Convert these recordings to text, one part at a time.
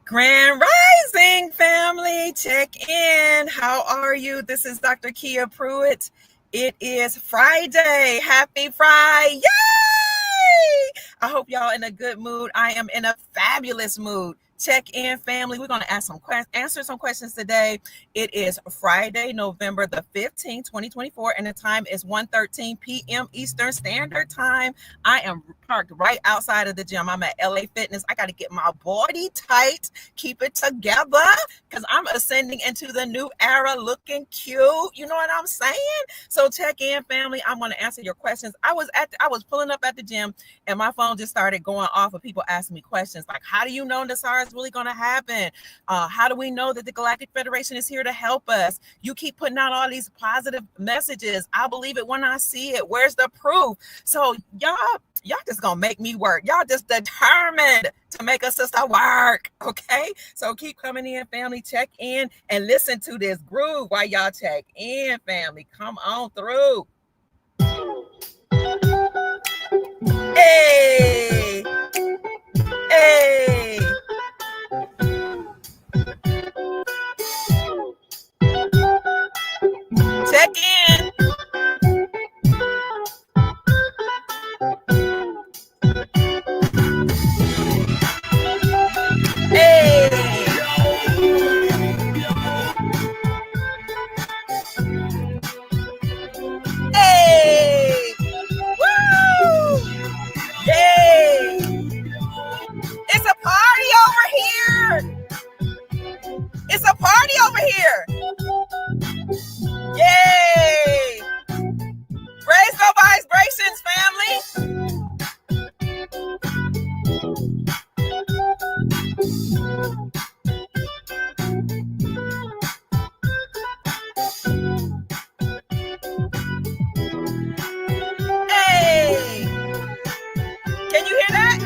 Grand Rising family, check in. How are you? This is Dr. Kia Pruitt. It is Friday. Happy Friday. Yay! I hope y'all in a good mood. I am in a fabulous mood. Check in family. We're going to answer some questions today. It is Friday, November the 15th, 2024, and the time is 1:13 p.m. Eastern Standard Time. I am parked right outside of the gym. I'm at LA Fitness. I got to get my body tight, keep it together, because I'm ascending into the new era looking cute. You know what I'm saying? So check in family. I'm going to answer your questions. I was pulling up at the gym and my phone just started going off of people asking me questions like, how do you know NESARA is really going to happen? How do we know that the Galactic Federation is here to help us? You keep putting out all these positive messages. I believe it when I see it. Where's the proof? So y'all just gonna make me work. Y'all just determined to make a sister work, okay? So keep coming in, family. Check in and listen to this groove while y'all check in, family. Come on through. Hey, hey. Check in. Hey. Hey. Woo. Yay. It's a party over here. It's a party over here. Yay. Praise no vibrations, family. Hey. Can you hear that?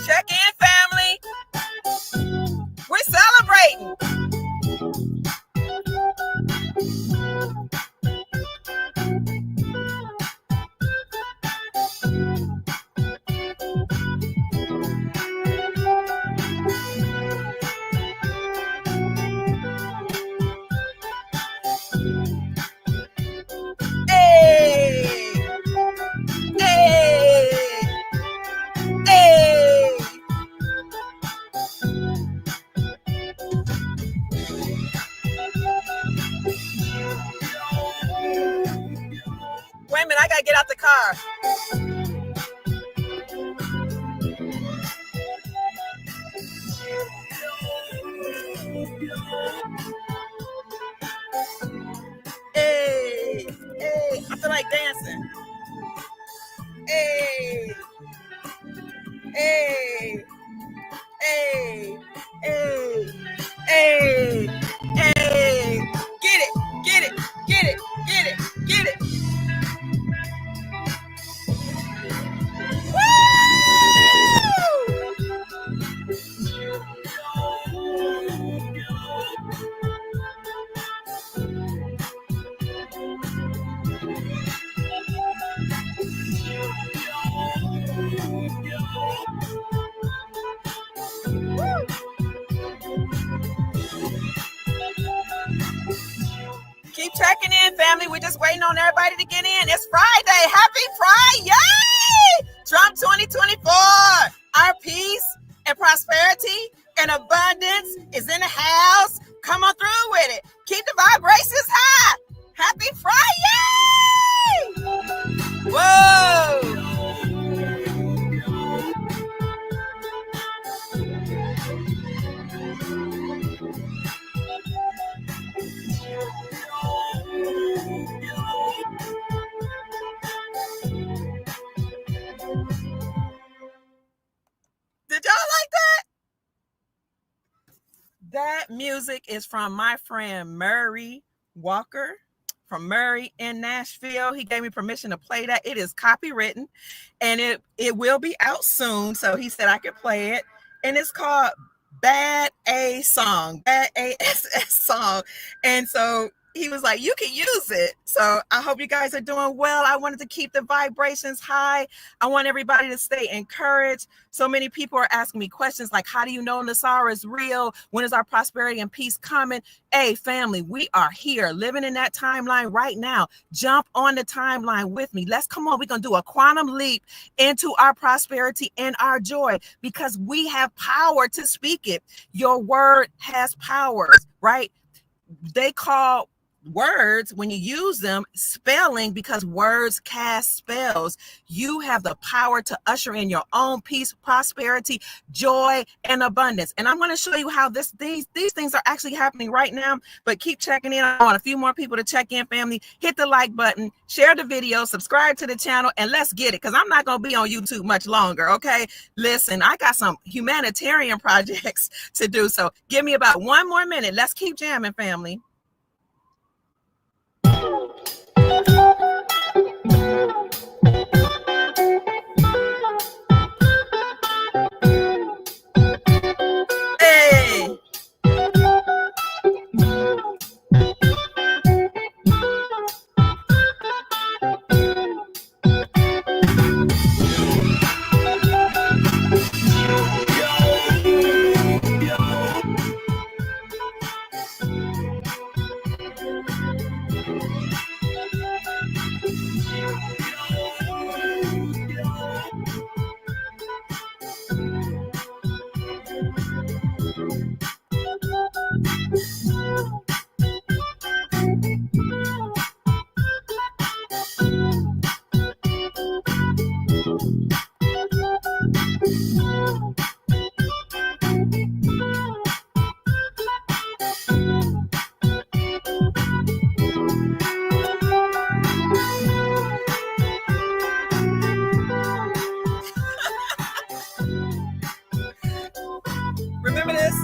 Check in, family. We're celebrating. Wait a minute, I gotta get out the car. Hey, hey, I feel like dancing. Hey, hey, hey, hey, hey, hey. Get it, get it, get it, get it, get it. Keep checking in, family. We're just waiting on everybody to get in. It's Friday. Happy Friday! Trump 2024. Our peace and prosperity and abundance is in the house. Come on through with it. Keep the vibrations high. Happy Friday! Whoa! music is from my friend Murray Walker from Murray in Nashville. He gave me permission to play that. It is copywritten and it will be out soon. So he said I could play it. And it's called Bad A Song, Bad ASS Song. And so he was like, you can use it. So I hope you guys are doing well. I wanted to keep the vibrations high. I want everybody to stay encouraged. So many people are asking me questions like, how do you know NESARA is real? When is our prosperity and peace coming? Hey, family, we are here living in that timeline right now. Jump on the timeline with me. Let's come on. We're going to do a quantum leap into our prosperity and our joy because we have power to speak it. Your word has powers, right? They call words, when you use them, spelling, because words cast spells. You have the power to usher in your own peace, prosperity, joy, and abundance. And I'm going to show you how these things are actually happening right now. But keep checking in. I want a few more people to check in, family. Hit the like button, share the video, subscribe to the channel, and let's get it, because I'm not going to be on YouTube much longer, okay? Listen, I got some humanitarian projects to do, so give me about 1 more minute. Let's keep jamming, family. Hey. Remember this?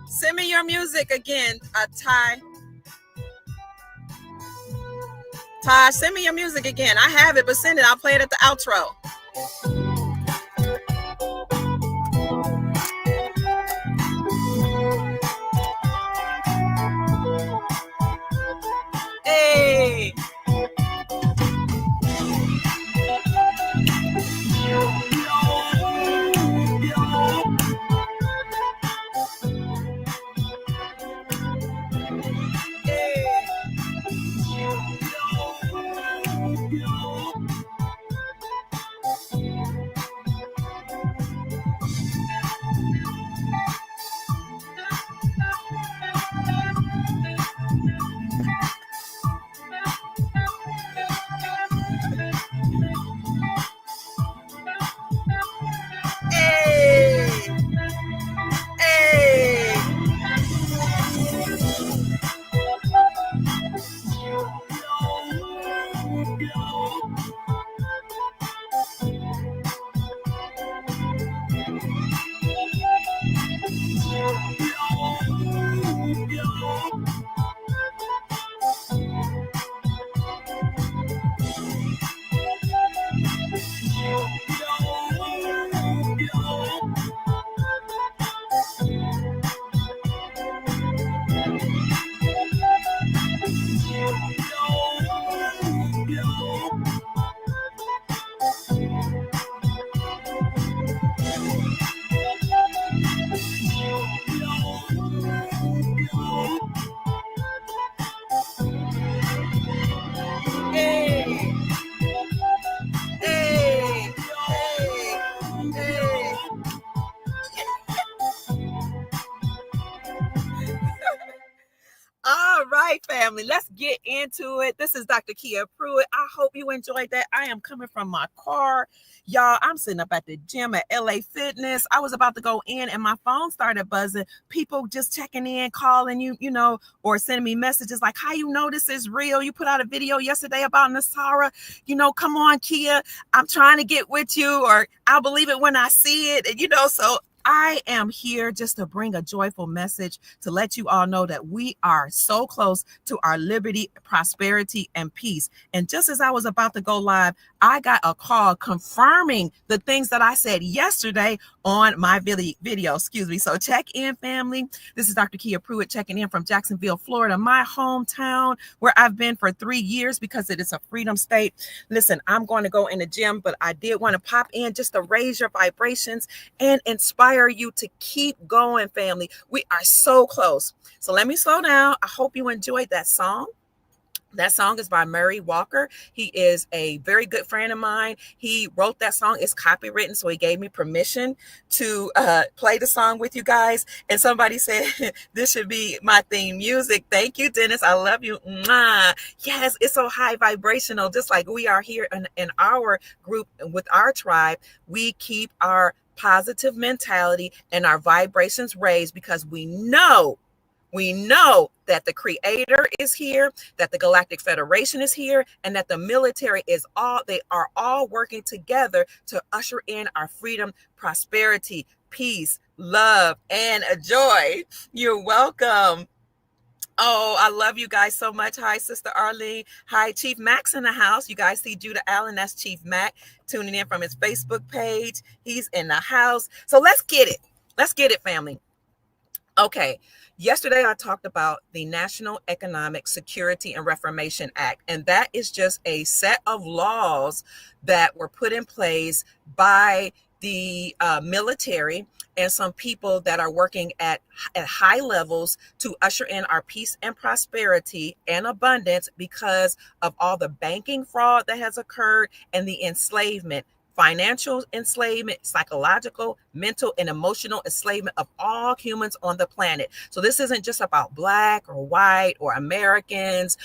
Send me your music again, Ty. Ty, send me your music again. I have it, but send it. I'll play it at the outro. Hey. right, family, let's get into it. This is Dr. Kia Pruitt. I hope you enjoyed that. I am coming from my car. Y'all, I'm sitting up at the gym at LA Fitness. I was about to go in and my phone started buzzing. People just checking in, calling you, or sending me messages like, how you know this is real? You put out a video yesterday about NESARA. Come on, Kia. I'm trying to get with you, or I'll believe it when I see it. So I am here just to bring a joyful message to let you all know that we are so close to our liberty, prosperity, and peace. And just as I was about to go live, I got a call confirming the things that I said yesterday on my video. So check in, family. This is Dr. Kia Pruitt checking in from Jacksonville, Florida, my hometown, where I've been for 3 years because it is a freedom state. Listen, I'm going to go in the gym, but I did want to pop in just to raise your vibrations and inspire you to keep going, family. We are so close. So let me slow down. I hope you enjoyed that song. That song is by Murray Walker. He is a very good friend of mine. He wrote that song. It's copywritten, so he gave me permission to play the song with you guys. And somebody said, this should be my theme music. Thank you, Dennis. I love you. Mwah. Yes, it's so high vibrational, just like we are here in our group with our tribe. We keep our positive mentality and our vibrations raised because we know that the Creator is here, that the Galactic Federation is here, and that the military they are all working together to usher in our freedom, prosperity, peace, love, and joy. You're welcome. Oh, I love you guys so much. Hi, Sister Arlene. Hi, Chief Mac's in the house. You guys see Judah Allen. That's Chief Mac tuning in from his Facebook page. He's in the house. So let's get it. Let's get it, family. Okay. Yesterday, I talked about the National Economic Security and Reformation Act, and that is just a set of laws that were put in place by the military and some people that are working at high levels to usher in our peace and prosperity and abundance because of all the banking fraud that has occurred and the enslavement. Financial enslavement, psychological, mental, and emotional enslavement of all humans on the planet. So this isn't just about Black or white or Americans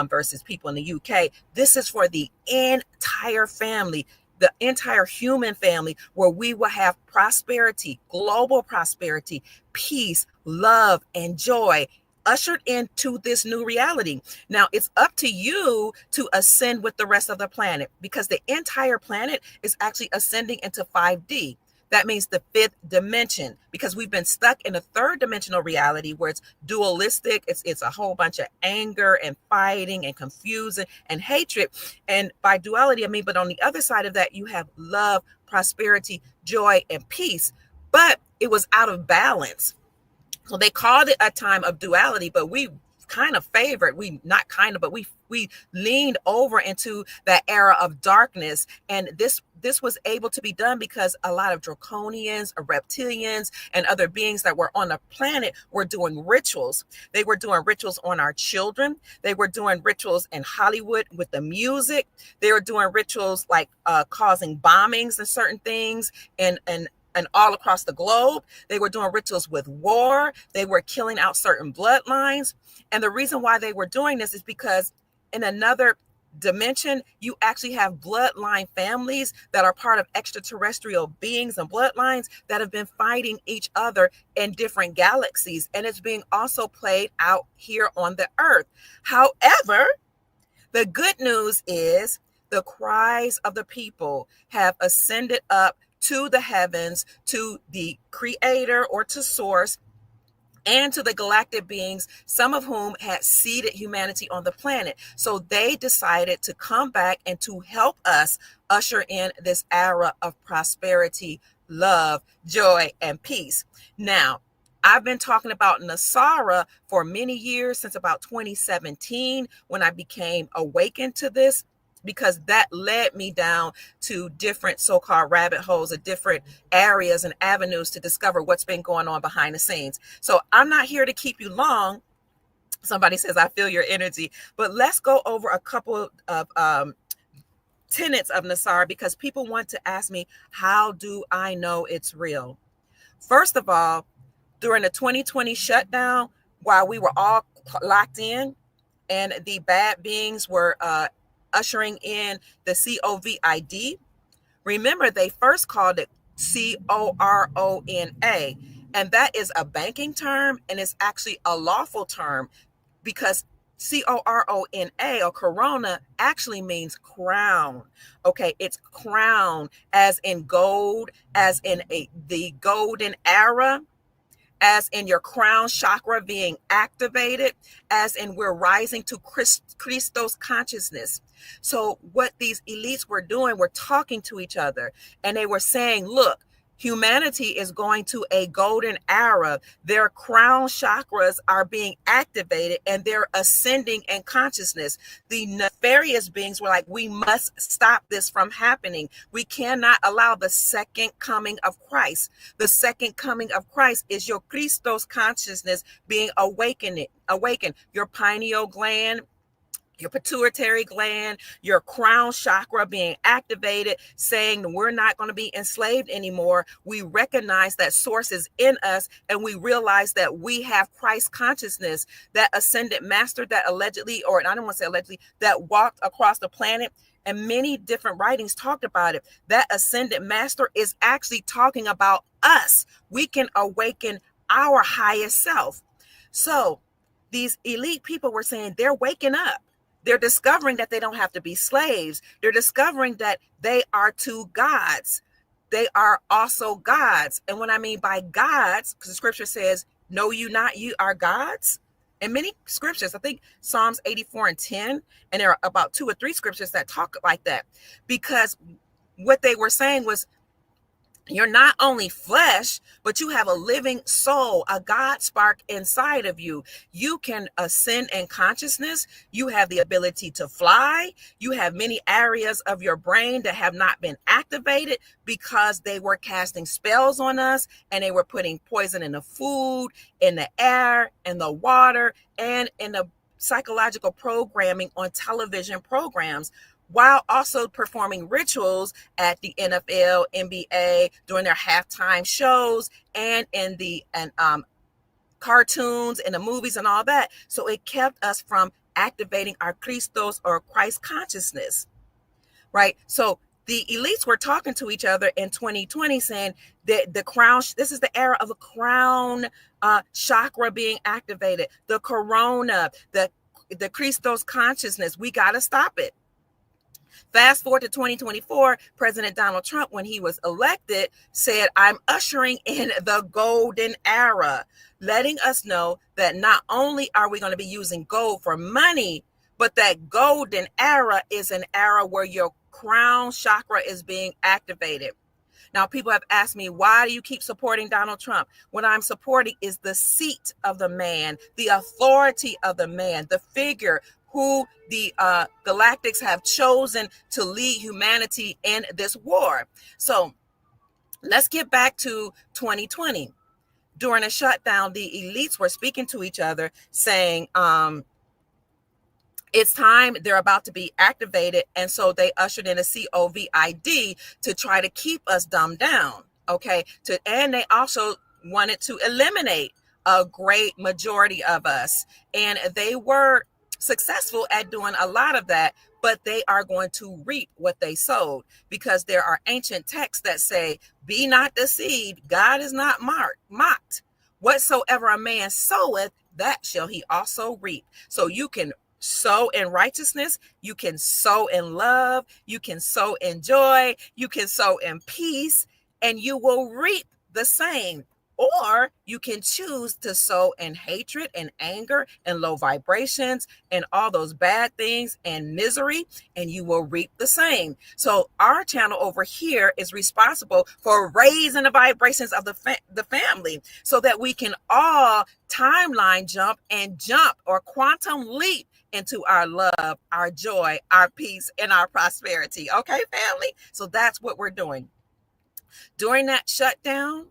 versus people in the UK. This is for the entire family, the entire human family, where we will have prosperity, global prosperity, peace, love, and joy ushered into this new reality. Now, it's up to you to ascend with the rest of the planet because the entire planet is actually ascending into 5D. That means the fifth dimension, because we've been stuck in a third dimensional reality where it's dualistic. It's a whole bunch of anger and fighting and confusion and hatred. And by duality, I mean, but on the other side of that, you have love, prosperity, joy, and peace. But it was out of balance. So they called it a time of duality, but we kind of favored, we leaned over into that era of darkness. And this was able to be done because a lot of draconians, reptilians, and other beings that were on the planet were doing rituals. They were doing rituals on our children. They were doing rituals in Hollywood with the music. They were doing rituals like causing bombings and certain things and all across the globe. They were doing rituals with war. They were killing out certain bloodlines. And the reason why they were doing this is because in another dimension, you actually have bloodline families that are part of extraterrestrial beings and bloodlines that have been fighting each other in different galaxies. And it's being also played out here on the earth. However, the good news is the cries of the people have ascended up to the heavens, to the Creator or to Source, and to the galactic beings, some of whom had seeded humanity on the planet. So they decided to come back and to help us usher in this era of prosperity, love, joy, and peace. Now, I've been talking about NESARA for many years, since about 2017, when I became awakened to this, because that led me down to different so-called rabbit holes of different areas and avenues to discover what's been going on behind the scenes. So I'm not here to keep you long. Somebody says, I feel your energy. But let's go over a couple of tenets of NESARA, because people want to ask me, how do I know it's real? First of all, during the 2020 shutdown, while we were all locked in, and the bad beings were ushering in the COVID. Remember, they first called it CORONA, and that is a banking term, and it's actually a lawful term because CORONA or corona actually means crown. Okay, it's crown as in gold, as in the golden era, as in your crown chakra being activated, as in we're rising to Christos consciousness. So what these elites were doing, were talking to each other, and they were saying, look, humanity is going to a golden era. Their crown chakras are being activated and they're ascending in consciousness. The nefarious beings were like, we must stop this from happening. We cannot allow the second coming of Christ. The second coming of Christ is your Christos consciousness being awakened. Your pineal gland, your pituitary gland, your crown chakra being activated, saying we're not going to be enslaved anymore. We recognize that source is in us, and we realize that we have Christ consciousness. That ascended master that allegedly, or I don't want to say allegedly, that walked across the planet, and many different writings talked about it. That ascended master is actually talking about us. We can awaken our highest self. So these elite people were saying they're waking up. They're discovering that they don't have to be slaves. They're discovering that they are two gods. They are also gods. And what I mean by gods, because the scripture says, know you not, you are gods. And many scriptures, I think Psalms 84:10, and there are about 2 or 3 scriptures that talk like that. Because what they were saying was, you're not only flesh, but you have a living soul, a God spark inside of you. You can ascend in consciousness. You have the ability to fly. You have many areas of your brain that have not been activated because they were casting spells on us, and they were putting poison in the food, in the air, in the water, and in the psychological programming on television programs, while also performing rituals at the NFL, NBA, during their halftime shows, and in the cartoons and the movies and all that. So it kept us from activating our Christos or Christ consciousness, right? So the elites were talking to each other in 2020 saying that the crown, this is the era of a crown chakra being activated, the corona, the Christos consciousness. We got to stop it. Fast forward to 2024, President Donald Trump, when he was elected, said, I'm ushering in the golden era, letting us know that not only are we going to be using gold for money, but that golden era is an era where your crown chakra is being activated. Now, people have asked me, why do you keep supporting Donald Trump? What I'm supporting is the seat of the man, the authority of the man, the figure who the galactics have chosen to lead humanity in this war. So let's get back to 2020. During a shutdown, the elites were speaking to each other saying, it's time, they're about to be activated. And so they ushered in a COVID to try to keep us dumbed down. Okay. And they also wanted to eliminate a great majority of us. And they were successful at doing a lot of that, but they are going to reap what they sowed, because there are ancient texts that say, be not deceived. God is not mocked. Whatsoever a man soweth, that shall he also reap. So you can sow in righteousness, you can sow in love, you can sow in joy, you can sow in peace, and you will reap the same. Or you can choose to sow in hatred and anger and low vibrations and all those bad things and misery, and you will reap the same. So our channel over here is responsible for raising the vibrations of the family, so that we can all timeline jump or quantum leap into our love, our joy, our peace, and our prosperity. Okay, family? So that's what we're doing. During that shutdown,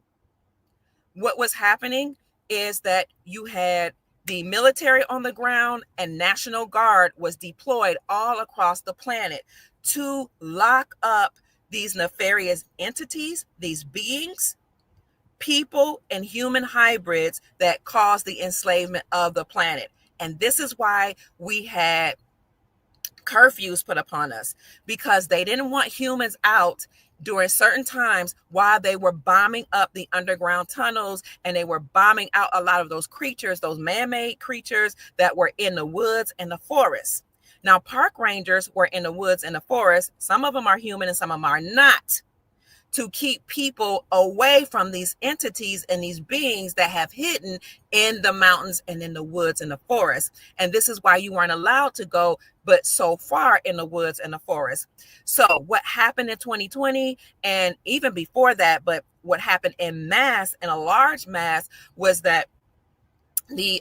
what was happening is that you had the military on the ground, and National Guard was deployed all across the planet to lock up these nefarious entities, these beings, people, and human hybrids that cause the enslavement of the planet. And this is why we had curfews put upon us, because they didn't want humans out during certain times while they were bombing up the underground tunnels, and they were bombing out a lot of those creatures, those man-made creatures that were in the woods and the forests. Now, park rangers were in the woods and the forest. Some of them are human and some of them are not, to keep people away from these entities and these beings that have hidden in the mountains and in the woods and the forest. And this is why you weren't allowed to go but so far in the woods and the forest. So what happened in 2020, and even before that, but what happened in mass, in a large mass, was that the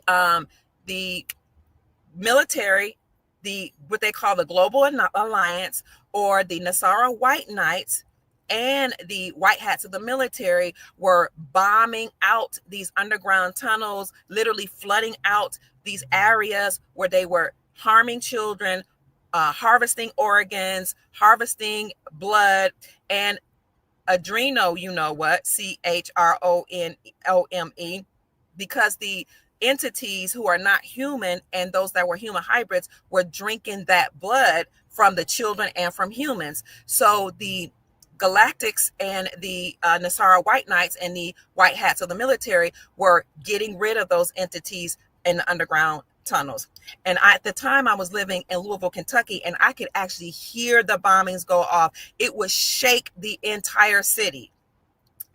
military, what they call the Global Alliance, or the NESARA White Knights, and the white hats of the military were bombing out these underground tunnels, literally flooding out these areas where they were harming children, harvesting organs, harvesting blood, and adreno, you know what, CHRONOME, because the entities who are not human and those that were human hybrids were drinking that blood from the children and from humans. So the Galactics and the NESARA White Knights and the white hats of the military were getting rid of those entities in the underground tunnels. And at the time, I was living in Louisville, Kentucky, and I could actually hear the bombings go off. It would shake the entire city.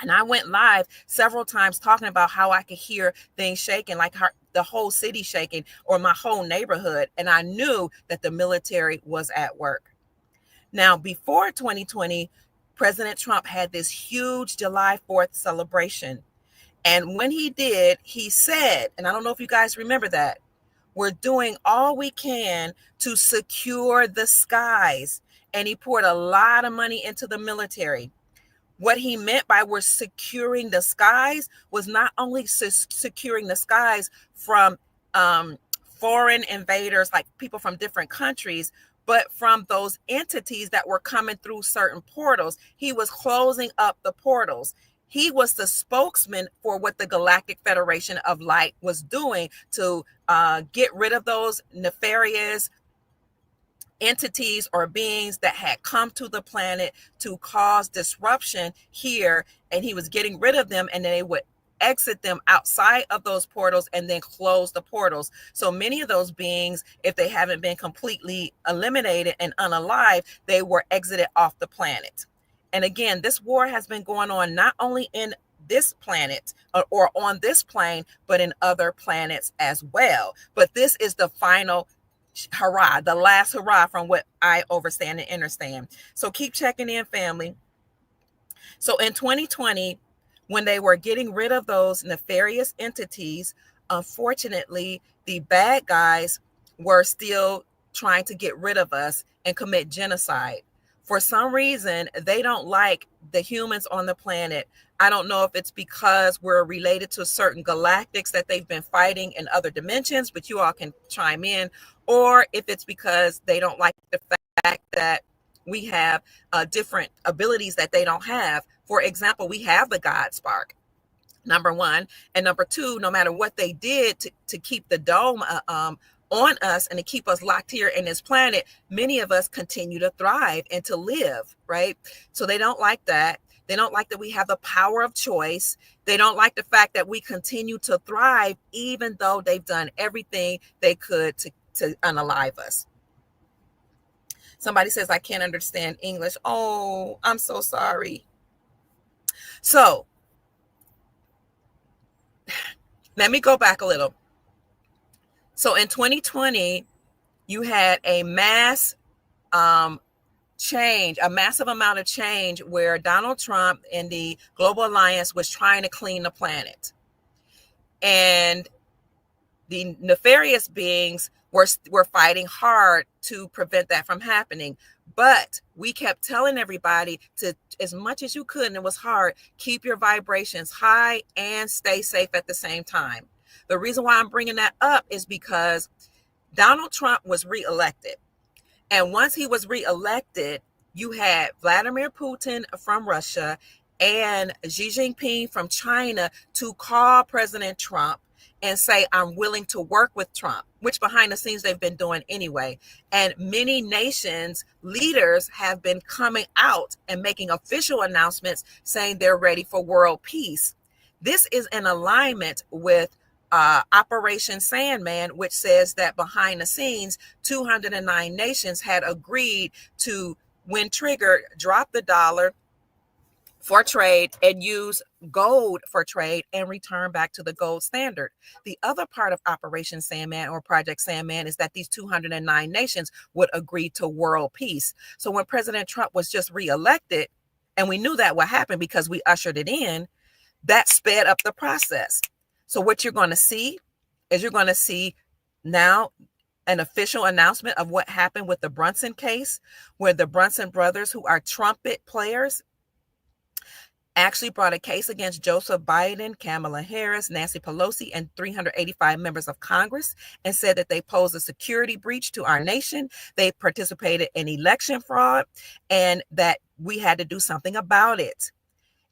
And I went live several times talking about how I could hear things shaking, like the whole city shaking, or my whole neighborhood. And I knew that the military was at work. Now, before 2020, President Trump had this huge July 4th celebration. And when he did, he said, and I don't know if you guys remember that, we're doing all we can to secure the skies. And he poured a lot of money into the military. What he meant by we're securing the skies was not only securing the skies from foreign invaders, like people from different countries, but from those entities that were coming through certain portals. He was closing up the portals. He was the spokesman for what the Galactic Federation of Light was doing to get rid of those nefarious entities or beings that had come to the planet to cause disruption here. And he was getting rid of them, and then they would exit them outside of those portals and then close the portals. So many of those beings, if they haven't been completely eliminated and unalive, they were exited off the planet. And again, this war has been going on not only in this planet or on this plane, but in other planets as well. But this is the final hurrah, the last hurrah from what I understand and understand. So keep checking in, family. So in 2020, when they were getting rid of those nefarious entities, unfortunately, the bad guys were still trying to get rid of us and commit genocide. For some reason, they don't like the humans on the planet. I don't know if it's because we're related to certain galactics that they've been fighting in other dimensions, but you all can chime in, or if it's because they don't like the fact that we have different abilities that they don't have. For example, we have the God spark, number one. And number two, no matter what they did to keep the dome on us and to keep us locked here in this planet, many of us continue to thrive and to live, right? So they don't like that. They don't like that we have the power of choice. They don't like the fact that we continue to thrive, even though they've done everything they could to unalive us. Somebody says, I can't understand English. Oh, I'm so sorry. So let me go back a little. So in 2020, you had a mass change, a massive amount of change where Donald Trump and the Global Alliance was trying to clean the planet. And the nefarious beings were fighting hard to prevent that from happening. But we kept telling everybody to, as much as you could, and it was hard, keep your vibrations high and stay safe at the same time. The reason why I'm bringing that up is because Donald Trump was reelected. And once he was reelected, you had Vladimir Putin from Russia and Xi Jinping from China to call President Trump and say, I'm willing to work with Trump. which behind the scenes they've been doing anyway. And many nations, leaders have been coming out and making official announcements saying they're ready for world peace. This is in alignment with Operation Sandman, which says that behind the scenes, 209 nations had agreed to, when triggered, drop the dollar for trade and use gold for trade and return back to the gold standard. The other part of Operation Sandman or Project Sandman is that these 209 nations would agree to world peace. So when President Trump was just reelected, and we knew that would happen because we ushered it in, that sped up the process. So what you're going to see is you're going to see now an official announcement of what happened with the Brunson case, where the Brunson brothers, who are trumpet players, actually brought a case against Joseph Biden, Kamala Harris, Nancy Pelosi, and 385 members of Congress, and said that they posed a security breach to our nation. They participated in election fraud, and that we had to do something about it.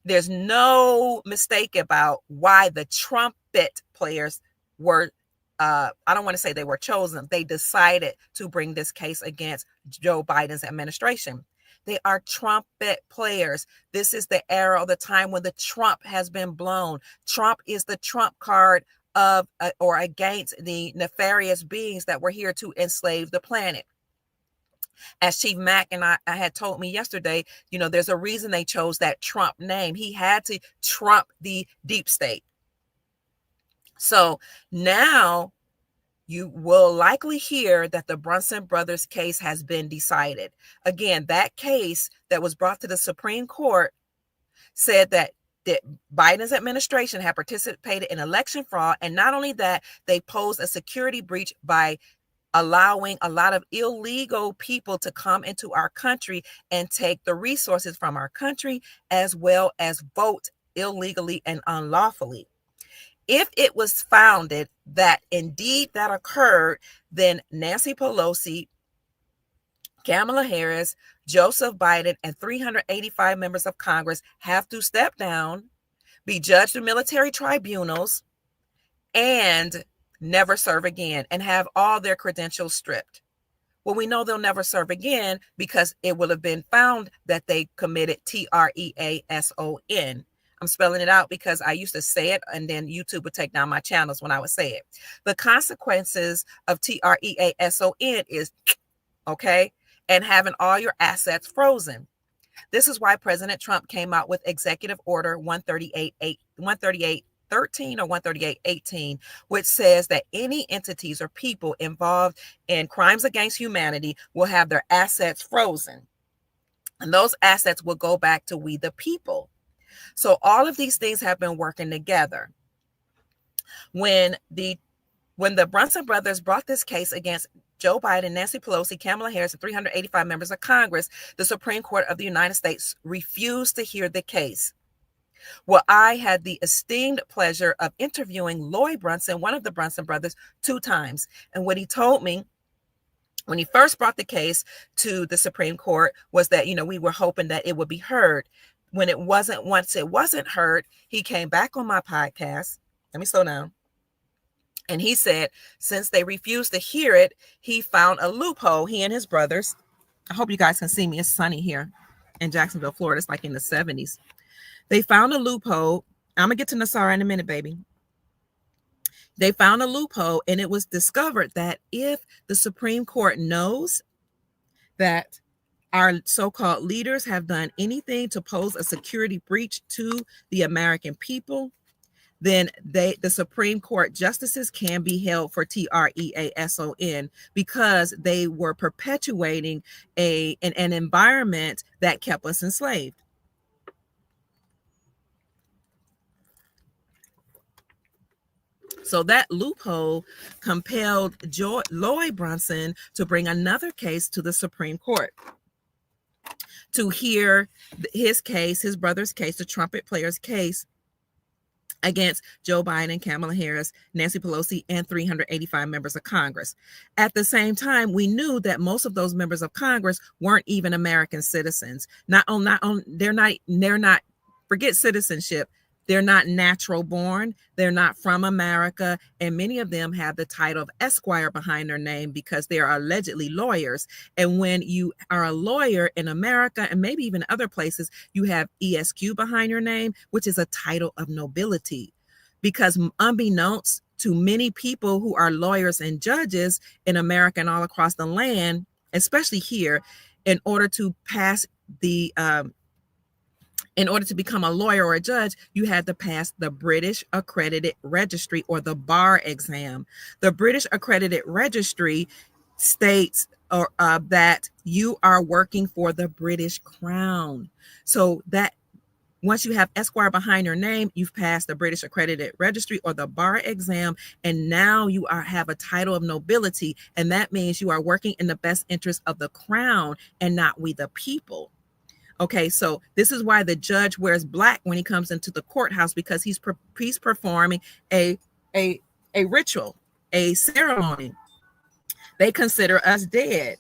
There's no mistake about why the trumpet players were, I don't want to say they were chosen. They decided to bring this case against Joe Biden's administration. They are trumpet players. This is the era of the time when the trump has been blown. Trump is the trump card of or against the nefarious beings that were here to enslave the planet. As Chief Mack and I had told me yesterday, there's a reason they chose that Trump name. He had to trump the deep state. So now you will likely hear that the Brunson brothers case has been decided. Again, that case that was brought to the Supreme Court said that Biden's administration had participated in election fraud. And not only that, they posed a security breach by allowing a lot of illegal people to come into our country and take the resources from our country, as well as vote illegally and unlawfully. If it was founded that indeed that occurred, then Nancy Pelosi, Kamala Harris, Joseph Biden, and 385 members of Congress have to step down, be judged in military tribunals, and never serve again, and have all their credentials stripped. Well, we know they'll never serve again because it will have been found that they committed treason. I'm spelling it out because I used to say it, and then YouTube would take down my channels when I would say it. The consequences of treason is, okay, and having all your assets frozen. This is why President Trump came out with Executive Order 13813 or 13818, which says that any entities or people involved in crimes against humanity will have their assets frozen. And those assets will go back to we the people. So all of these things have been working together. When the Brunson brothers brought this case against Joe Biden, Nancy Pelosi, Kamala Harris, and 385 members of Congress, the Supreme Court of the United States refused to hear the case. Well, I had the esteemed pleasure of interviewing Lloyd Brunson, one of the Brunson brothers, 2 times. And what he told me when he first brought the case to the Supreme Court was that, we were hoping that it would be heard. Once it wasn't heard, he came back on my podcast. Let me slow down. And he said, since they refused to hear it, he found a loophole. He and his brothers. I hope you guys can see me. It's sunny here in Jacksonville, Florida. It's like in the 70s. They found a loophole. I'm going to get to NESARA in a minute, baby. They found a loophole, and it was discovered that if the Supreme Court knows that our so-called leaders have done anything to pose a security breach to the American people, then the Supreme Court justices can be held for treason because they were perpetuating an environment that kept us enslaved. So that loophole compelled Lloyd Brunson to bring another case to the Supreme Court to hear his case, his brother's case, the trumpet player's case against Joe Biden, Kamala Harris, Nancy Pelosi, and 385 members of Congress. At the same time, we knew that most of those members of Congress weren't even American citizens. They're not, forget citizenship. They're not natural born. They're not from America. And many of them have the title of Esquire behind their name because they are allegedly lawyers. And when you are a lawyer in America and maybe even other places, you have ESQ behind your name, which is a title of nobility. Because unbeknownst to many people who are lawyers and judges in America and all across the land, especially here, in order to pass in order to become a lawyer or a judge, you had to pass the British Accredited Registry or the bar exam. The British Accredited Registry states that you are working for the British Crown. So that once you have Esquire behind your name, you've passed the British Accredited Registry or the bar exam, and now you have a title of nobility, and that means you are working in the best interest of the Crown and not we the people. Okay, so this is why the judge wears black when he comes into the courthouse, because he's performing a ritual, a ceremony. They consider us dead.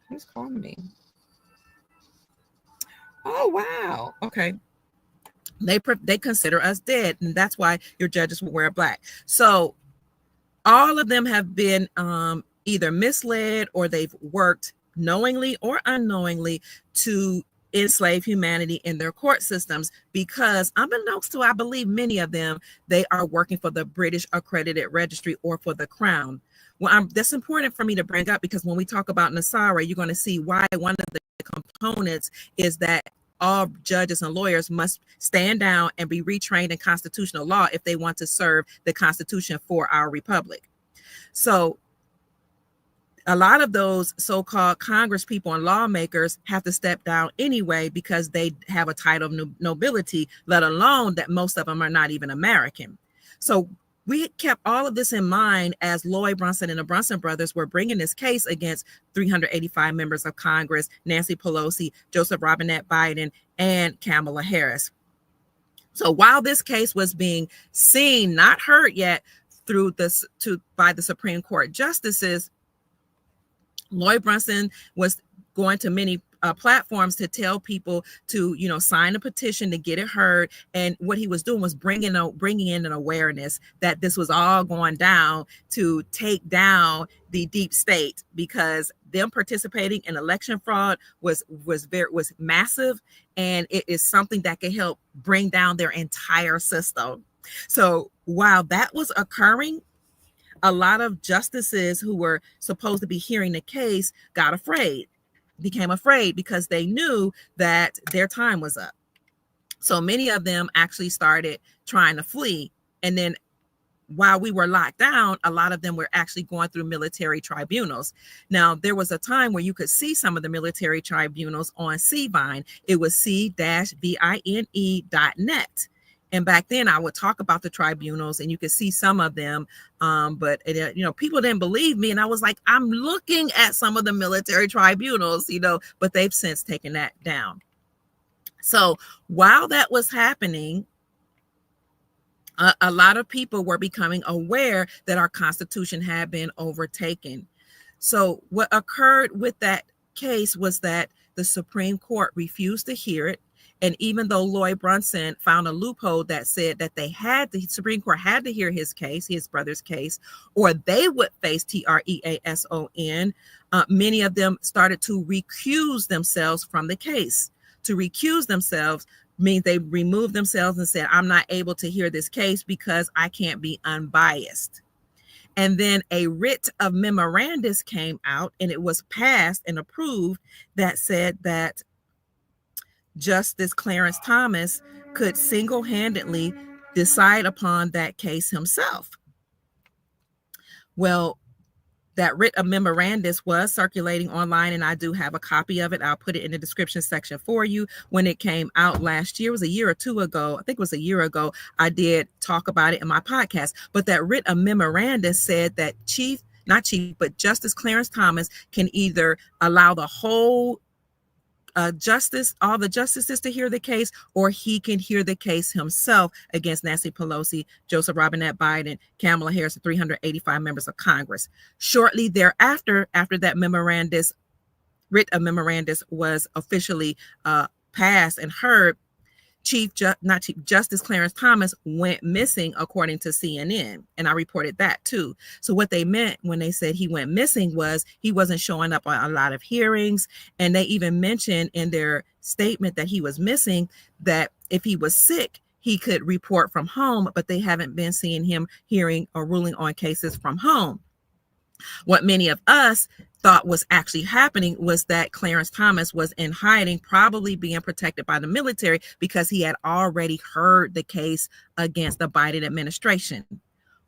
Who's calling me? Oh, wow. Okay. They consider us dead, and that's why your judges will wear black. So all of them have been either misled or they've worked knowingly or unknowingly to enslave humanity in their court systems, because unbeknownst to, I believe, many of them, they are working for the British Accredited Registry or for the Crown. Well, that's important for me to bring up, because when we talk about NESARA, you're going to see why one of the components is that all judges and lawyers must stand down and be retrained in constitutional law if they want to serve the Constitution for our republic. So a lot of those so-called Congress people and lawmakers have to step down anyway because they have a title of nobility, let alone that most of them are not even American. So we kept all of this in mind as Lloyd Brunson and the Brunson brothers were bringing this case against 385 members of Congress, Nancy Pelosi, Joseph Robinette Biden, and Kamala Harris. So while this case was being seen, not heard yet, by the Supreme Court justices, Lloyd Brunson was going to many platforms to tell people to, sign a petition to get it heard. And what he was doing was bringing in an awareness that this was all going down to take down the deep state, because them participating in election fraud was massive, and it is something that can help bring down their entire system. So while that was occurring, a lot of justices who were supposed to be hearing the case became afraid because they knew that their time was up. So many of them actually started trying to flee. And then while we were locked down, a lot of them were actually going through military tribunals. Now, there was a time where you could see some of the military tribunals on CVine. It was c-vine.net. And back then I would talk about the tribunals and you could see some of them. But people didn't believe me. And I was like, I'm looking at some of the military tribunals, but they've since taken that down. So while that was happening, a lot of people were becoming aware that our Constitution had been overtaken. So what occurred with that case was that the Supreme Court refused to hear it. And even though Lloyd Brunson found a loophole that said that the Supreme Court had to hear his brother's case, or they would face TREASON, many of them started to recuse themselves from the case. To recuse themselves means they removed themselves and said, I'm not able to hear this case because I can't be unbiased. And then a writ of memorandus came out, and it was passed and approved that said that Justice Clarence Thomas could single-handedly decide upon that case himself. Well, that writ of memorandus was circulating online, and I do have a copy of it. I'll put it in the description section for you. When it came out last year, it was a year or two ago. I think it was a year ago. I did talk about it in my podcast. But that writ of memorandus said that Justice Clarence Thomas can either allow the whole all the justices to hear the case, or he can hear the case himself against Nancy Pelosi, Joseph Robinette Biden, Kamala Harris, and 385 members of Congress. Shortly thereafter, after that writ of memorandus was officially passed and heard, Justice Clarence Thomas went missing, according to CNN. And I reported that too. So what they meant when they said he went missing was he wasn't showing up on a lot of hearings. And they even mentioned in their statement that he was missing, that if he was sick, he could report from home, but they haven't been seeing him hearing or ruling on cases from home. What many of us thought was actually happening was that Clarence Thomas was in hiding, probably being protected by the military, because he had already heard the case against the Biden administration.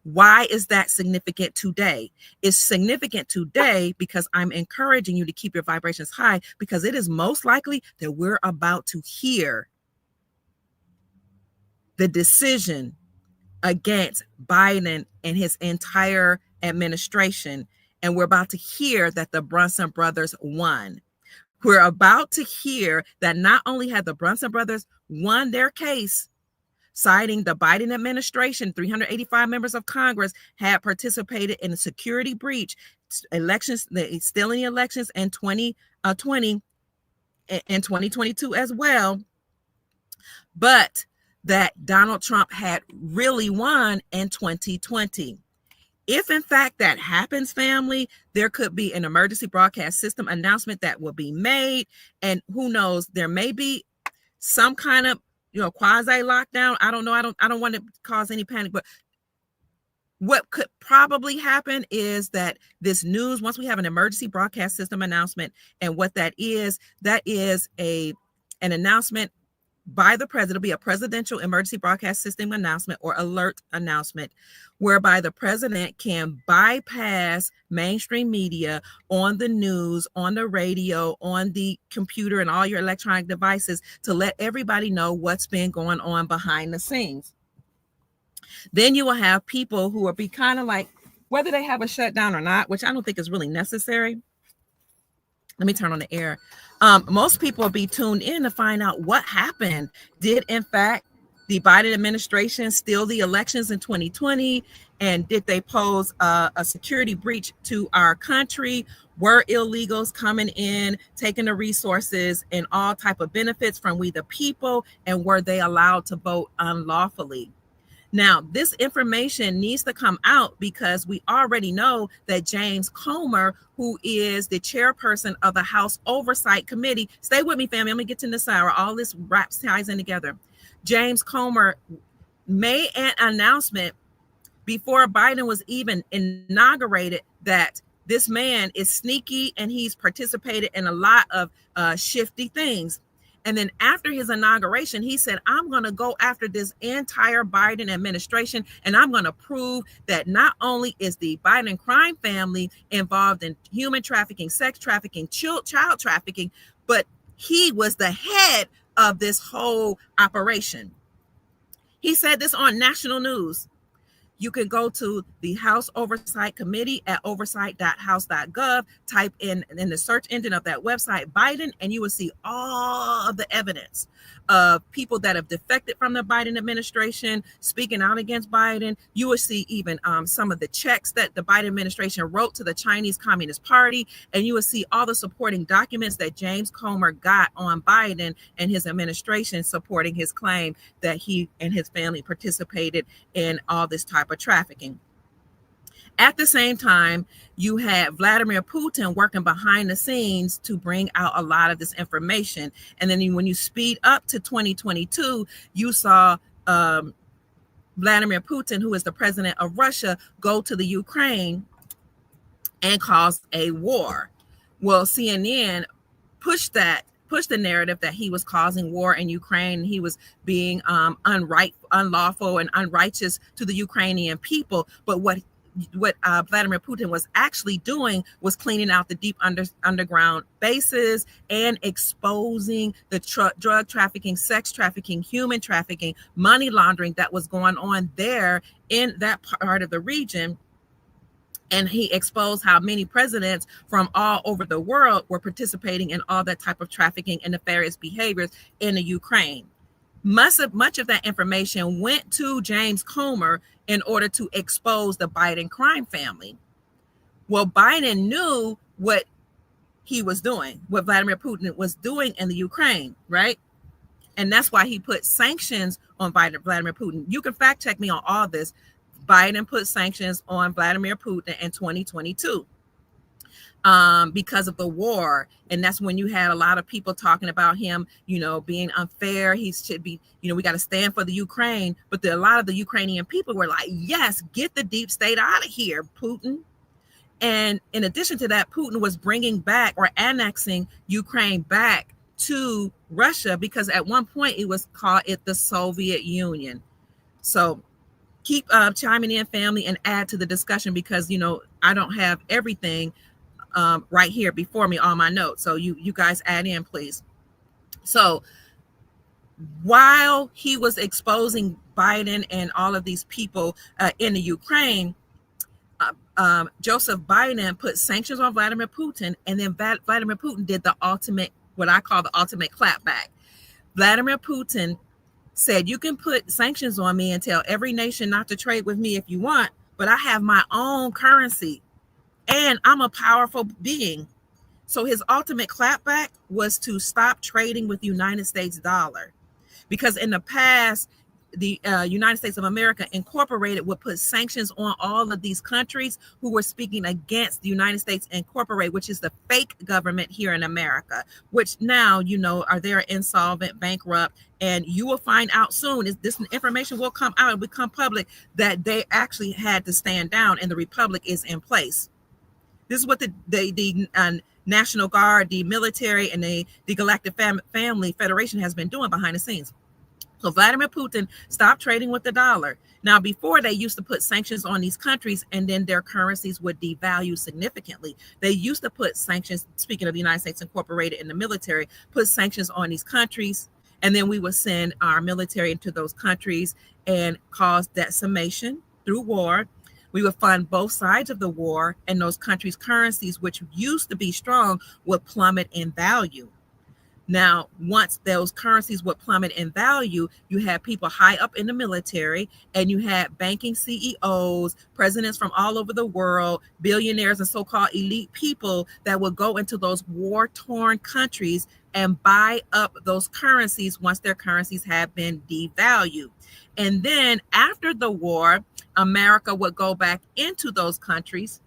Why is that significant today? It's significant today because I'm encouraging you to keep your vibrations high, because it is most likely that we're about to hear the decision against Biden and his entire administration. And we're about to hear that the Brunson brothers won. We're about to hear that not only had the Brunson brothers won their case, citing the Biden administration, 385 members of Congress had participated in a security breach, elections, stealing elections in 2020 and 2022 as well, but that Donald Trump had really won in 2020. If in fact that happens, family, there could be an emergency broadcast system announcement that will be made. And who knows, there may be some kind of, quasi lockdown. I don't know. I don't want to cause any panic, but what could probably happen is that this news, once we have an emergency broadcast system announcement, and what that is an announcement by the president. It'll be a presidential emergency broadcast system announcement or alert announcement, whereby the president can bypass mainstream media on the news, on the radio, on the computer, and all your electronic devices to let everybody know what's been going on behind the scenes. Then you will have people who will be kind of like, whether they have a shutdown or not, which I don't think is really necessary. Let me turn on the air. Most people will be tuned in to find out what happened. Did, in fact, the Biden administration steal the elections in 2020? And did they pose a security breach to our country? Were illegals coming in, taking the resources and all type of benefits from we the people? And were they allowed to vote unlawfully? Now, this information needs to come out because we already know that James Comer, who is the chairperson of the House Oversight Committee, stay with me, family, I'm gonna get to NESARA, all this ties in together. James Comer made an announcement before Biden was even inaugurated that this man is sneaky and he's participated in a lot of shifty things. And then after his inauguration, he said, I'm going to go after this entire Biden administration, and I'm going to prove that not only is the Biden crime family involved in human trafficking, sex trafficking, child trafficking, but he was the head of this whole operation. He said this on national news. You can go to the House Oversight Committee at oversight.house.gov, type in the search engine of that website, Biden, and you will see all of the evidence of people that have defected from the Biden administration, speaking out against Biden. You will see even some of the checks that the Biden administration wrote to the Chinese Communist Party, and you will see all the supporting documents that James Comer got on Biden and his administration supporting his claim that he and his family participated in all this type of trafficking. At the same time, you had Vladimir Putin working behind the scenes to bring out a lot of this information. And then when you speed up to 2022, you saw Vladimir Putin, who is the president of Russia, go to the Ukraine and cause a war. Well, CNN pushed the narrative that he was causing war in Ukraine. He was being unlawful and unrighteous to the Ukrainian people. But what Vladimir Putin was actually doing was cleaning out the deep underground bases and exposing the drug trafficking, sex trafficking, human trafficking, money laundering that was going on there in that part of the region. And he exposed how many presidents from all over the world were participating in all that type of trafficking and nefarious behaviors in the Ukraine. Much of that information went to James Comer in order to expose the Biden crime family. Well, Biden knew what he was doing, what Vladimir Putin was doing in the Ukraine, right? And that's why he put sanctions on Vladimir Putin. You can fact check me on all this. Biden put sanctions on Vladimir Putin in 2022 because of the war. And that's when you had a lot of people talking about him, being unfair. He should be, we got to stand for the Ukraine. But a lot of the Ukrainian people were like, yes, get the deep state out of here, Putin. And in addition to that, Putin was bringing back or annexing Ukraine back to Russia, because at one point it was called the Soviet Union. So keep chiming in, family, and add to the discussion, because I don't have everything right here before me on my notes. So you guys add in, please. So while he was exposing Biden and all of these people in the Ukraine, Joseph Biden put sanctions on Vladimir Putin, and then Vladimir Putin did the ultimate, what I call the ultimate clapback. Vladimir Putin said, you can put sanctions on me and tell every nation not to trade with me if you want, but I have my own currency and I'm a powerful being. So his ultimate clapback was to stop trading with the United States dollar, because in the past, the United States of America Incorporated would put sanctions on all of these countries who were speaking against the United States Incorporated, which is the fake government here in America, which now, are they're insolvent, bankrupt, and you will find out soon, this information will come out and become public, that they actually had to stand down and the republic is in place. This is what the National Guard, the military, and the Galactic Family Federation has been doing behind the scenes. So Vladimir Putin stopped trading with the dollar. Now, before, they used to put sanctions on these countries and then their currencies would devalue significantly. They used to put sanctions, speaking of the United States Incorporated and the military, put sanctions on these countries. And then we would send our military into those countries and cause decimation through war. We would fund both sides of the war, and those countries' currencies, which used to be strong, would plummet in value. Now, once those currencies would plummet in value, you had people high up in the military, and you had banking CEOs, presidents from all over the world, billionaires and so-called elite people that would go into those war-torn countries and buy up those currencies once their currencies had been devalued. And then after the war, America would go back into those countries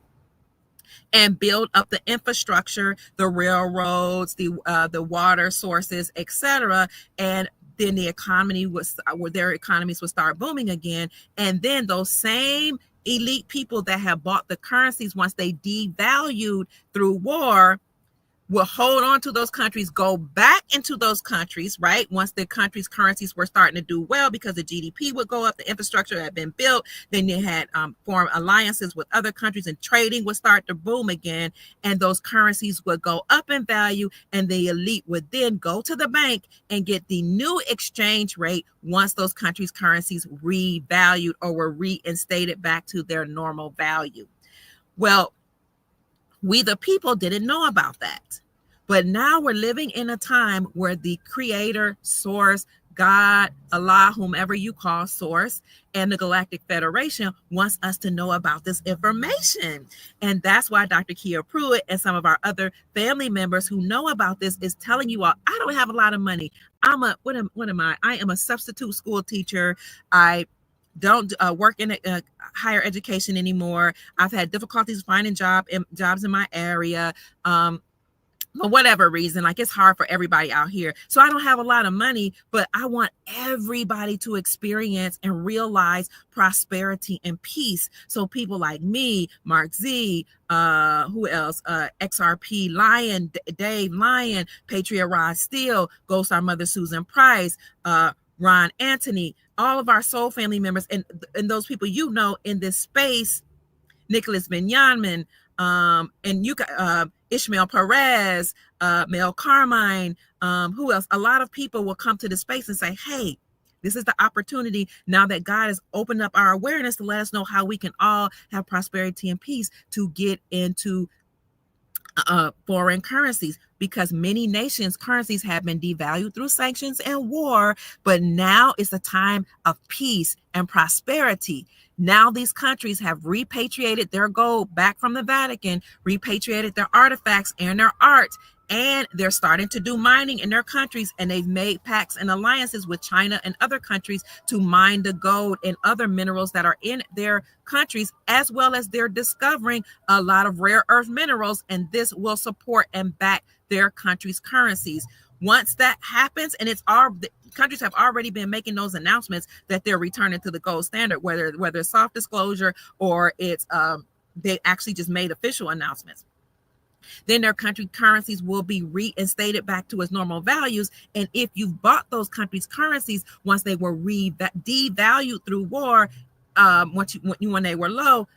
and build up the infrastructure, the railroads, the water sources, etc. And then their economies would start booming again. And then those same elite people that have bought the currencies once they devalued through war will hold on to those countries, go back into those countries, right? Once the countries' currencies were starting to do well because the GDP would go up, the infrastructure had been built, then you had formed alliances with other countries and trading would start to boom again, and those currencies would go up in value, and the elite would then go to the bank and get the new exchange rate once those countries' currencies revalued or were reinstated back to their normal value. Well, we, the people, didn't know about that. But now we're living in a time where the creator, source, God, Allah, whomever you call source, and the Galactic Federation wants us to know about this information. And that's why Dr. Kia Pruitt and some of our other family members who know about this is telling you all, I don't have a lot of money. What am I? I am a substitute school teacher. I don't work in higher education anymore. I've had difficulties finding jobs in my area. For whatever reason, like it's hard for everybody out here. So I don't have a lot of money, but I want everybody to experience and realize prosperity and peace. So people like me, Mark Z, who else? XRP Lion, Dave Lion, Patriot Rod Steele, Ghost Our Mother Susan Price, Ron Anthony, all of our soul family members, and those people in this space, Nicholas Benyamin, and you got Ishmael Perez, Mel Carmine, who else? A lot of people will come to the space and say, hey, this is the opportunity now that God has opened up our awareness to let us know how we can all have prosperity and peace to get into foreign currencies, because many nations' currencies have been devalued through sanctions and war, but now is a time of peace and prosperity. Now these countries have repatriated their gold back from the Vatican, repatriated their artifacts and their art, And they're starting to do mining in their countries, and they've made pacts and alliances with China and other countries to mine the gold and other minerals that are in their countries, as well as they're discovering a lot of rare earth minerals, and this will support and back their country's currencies. Once that happens, and the countries have already been making those announcements that they're returning to the gold standard, whether it's soft disclosure or it's they actually just made official announcements. Then their country currencies will be reinstated back to its normal values. And if you've bought those countries' currencies once they were devalued through war, when they were low,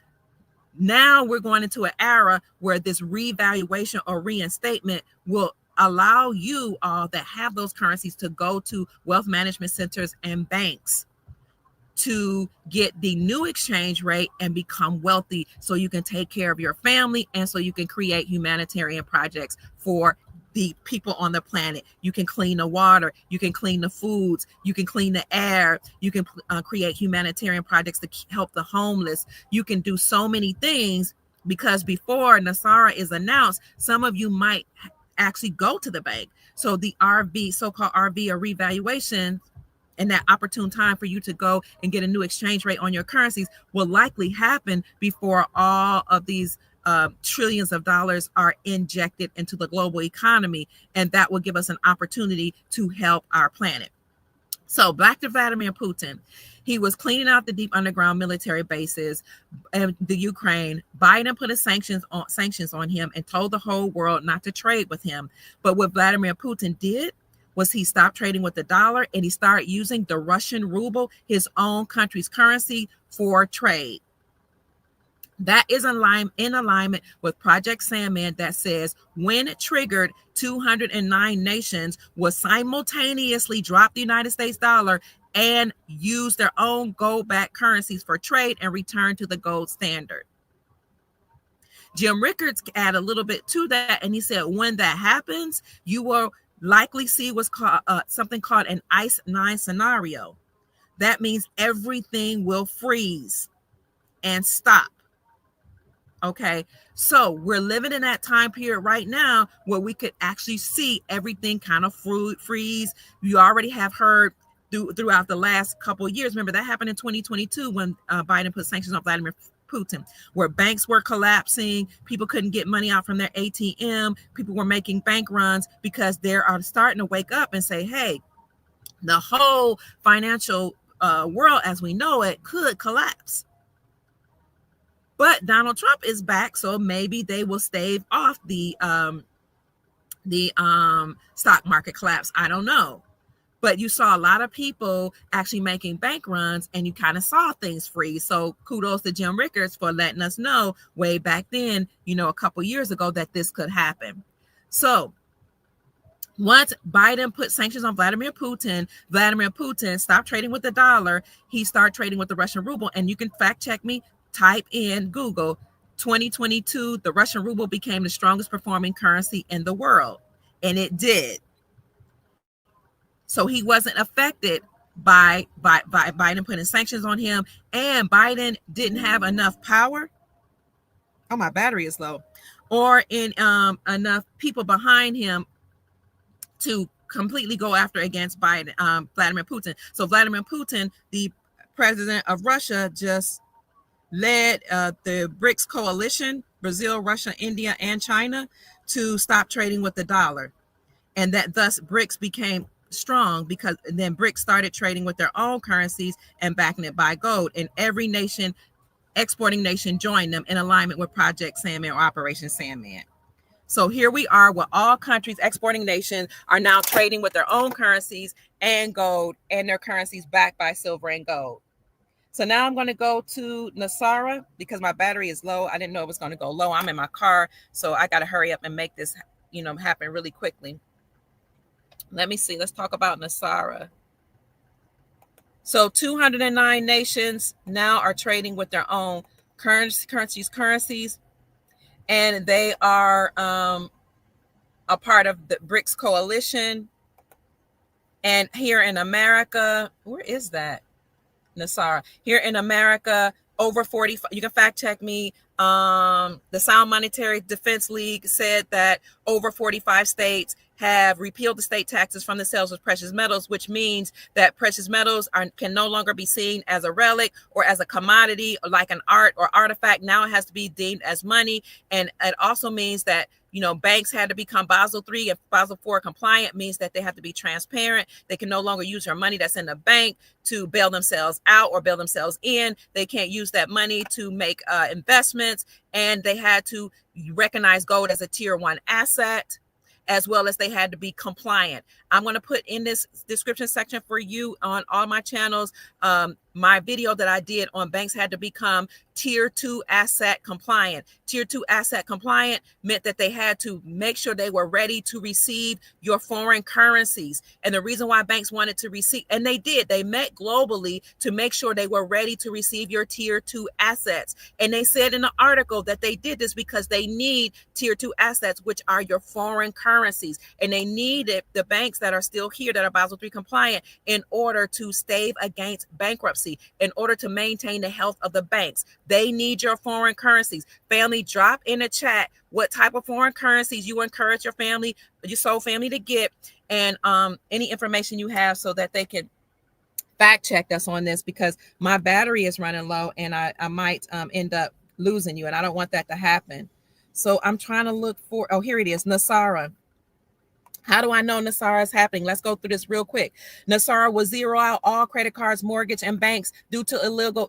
now we're going into an era where this revaluation or reinstatement will allow you all that have those currencies to go to wealth management centers and banks to get the new exchange rate and become wealthy, so you can take care of your family and so you can create humanitarian projects for the people on the planet. You can clean the water, you can clean the foods, you can clean the air, you can create humanitarian projects to help the homeless. You can do so many things, because before NESARA is announced, some of you might actually go to the bank. So the RV, so-called RV or revaluation, and that opportune time for you to go and get a new exchange rate on your currencies will likely happen before all of these trillions of dollars are injected into the global economy. And that will give us an opportunity to help our planet. So back to Vladimir Putin. He was cleaning out the deep underground military bases in the Ukraine. Biden put sanctions on him and told the whole world not to trade with him. But what Vladimir Putin did was he stopped trading with the dollar, and he started using the Russian ruble, his own country's currency, for trade. That is in alignment with Project Sandman, that says when triggered, 209 nations will simultaneously drop the United States dollar and use their own gold-backed currencies for trade and return to the gold standard. Jim Rickards added a little bit to that, and he said when that happens, you will likely see what's called something called an Ice 9 scenario. That means everything will freeze and stop. Okay, so we're living in that time period right now where we could actually see everything kind of freeze. You already have heard throughout the last couple of years. Remember, that happened in 2022 when Biden put sanctions on Vladimir Putin, where banks were collapsing, people couldn't get money out from their ATM, people were making bank runs because they are starting to wake up and say, hey, the whole financial world as we know it could collapse. But Donald Trump is back, so maybe they will stave off the stock market collapse. I don't know. But you saw a lot of people actually making bank runs, and you kind of saw things freeze. So kudos to Jim Rickards for letting us know way back then, a couple years ago, that this could happen. So once Biden put sanctions on Vladimir Putin stopped trading with the dollar. He started trading with the Russian ruble. And you can fact check me, type in Google 2022, the Russian ruble became the strongest performing currency in the world. And it did. So he wasn't affected by Biden putting sanctions on him, and Biden didn't have enough power. Oh, my battery is low. Or enough people behind him to completely go after against Vladimir Putin. So Vladimir Putin, the president of Russia, just led the BRICS coalition, Brazil, Russia, India, and China, to stop trading with the dollar. And that thus BRICS became strong, because then BRICS started trading with their own currencies and backing it by gold. And every nation, exporting nation, joined them in alignment with Project Sandman or Operation Sandman. So here we are, where all countries, exporting nations, are now trading with their own currencies and gold, and their currencies backed by silver and gold. So now I'm going to go to NESARA because my battery is low. I didn't know it was going to go low. I'm in my car, so I got to hurry up and make this, happen really quickly. Let me see. Let's talk about NESARA. So 209 nations now are trading with their own currencies, and they are a part of the BRICS coalition. And here in America, where is that? NESARA. Here in America, over 40, you can fact check me, The Sound Monetary Defense League said that over 45 states have repealed the state taxes from the sales of precious metals, which means that precious metals can no longer be seen as a relic or as a commodity or like an art or artifact. Now it has to be deemed as money. And it also means that banks had to become Basel III and Basel IV compliant, means that they have to be transparent. They can no longer use your money that's in the bank to bail themselves out or bail themselves in. They can't use that money to make investments. And they had to recognize gold as a tier 1 asset, as well as they had to be compliant. I'm going to put in this description section for you on all my channels my video that I did on banks had to become tier 2 asset compliant. Tier 2 asset compliant meant that they had to make sure they were ready to receive your foreign currencies. And the reason why banks wanted to receive, and they did, they met globally to make sure they were ready to receive your tier 2 assets. And they said in the article that they did this because they need tier 2 assets, which are your foreign currencies. And they needed the banks that are still here that are Basel III compliant in order to stave against bankruptcy, in order to maintain the health of the banks. They need your foreign currencies. Family, drop in the chat what type of foreign currencies you encourage your family, your soul family to get, and any information you have so that they can fact check us on this, because my battery is running low and I might end up losing you, and I don't want that to happen. So I'm trying to look for, oh, here it is, NESARA. How do I know NESARA is happening? Let's go through this real quick. NESARA will zero out all credit cards, mortgage, and banks due to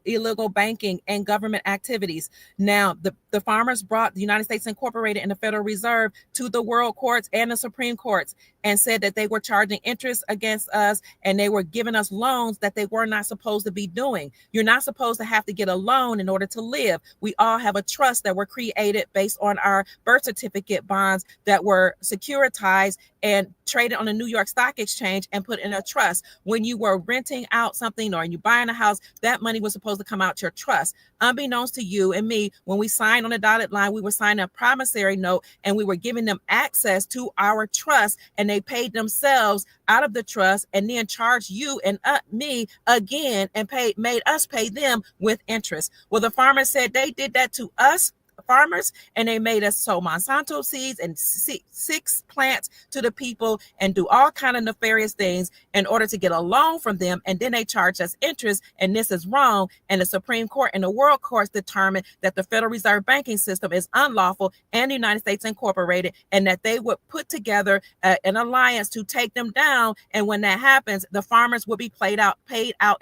illegal banking and government activities. Now, the farmers brought the United States Incorporated and the Federal Reserve to the world courts and the Supreme Courts and said that they were charging interest against us and they were giving us loans that they were not supposed to be doing. You're not supposed to have to get a loan in order to live. We all have a trust that were created based on our birth certificate bonds that were securitized and traded on the New York Stock Exchange and put in a trust. When you were renting out something or you buying a house, that money was supposed to come out your trust. Unbeknownst to you and me, when we signed on the dotted line, we were signing a promissory note and we were giving them access to our trust, and they paid themselves out of the trust and then charged you and me again and made us pay them with interest. Well, the farmers said they did that to us farmers, and they made us sow Monsanto seeds and six plants to the people and do all kind of nefarious things in order to get a loan from them, and then they charge us interest, and this is wrong. And the Supreme Court and the world courts determined that the Federal Reserve banking system is unlawful and the United States Incorporated, and that they would put together an alliance to take them down. And when that happens, the farmers will be paid out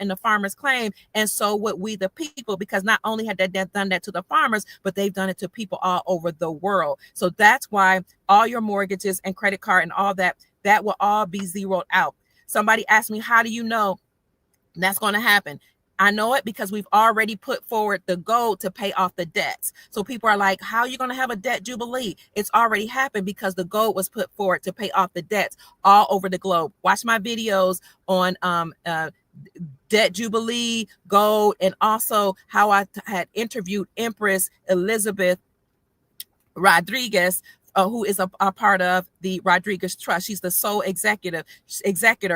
in the farmers' claim, and so would we the people, because not only had they done that to the farmers, but they've done it to people all over the world. So that's why all your mortgages and credit card and all that will all be zeroed out. Somebody asked me, how do you know that's going to happen? I know it because we've already put forward the goal to pay off the debts. So people are like, how are you going to have a debt jubilee? It's already happened because the goal was put forward to pay off the debts all over the globe. Watch my videos on debt jubilee, gold, and also how I had interviewed Empress Elizabeth Rodriguez, who is a part of the Rodriguez Trust. She's the sole executor.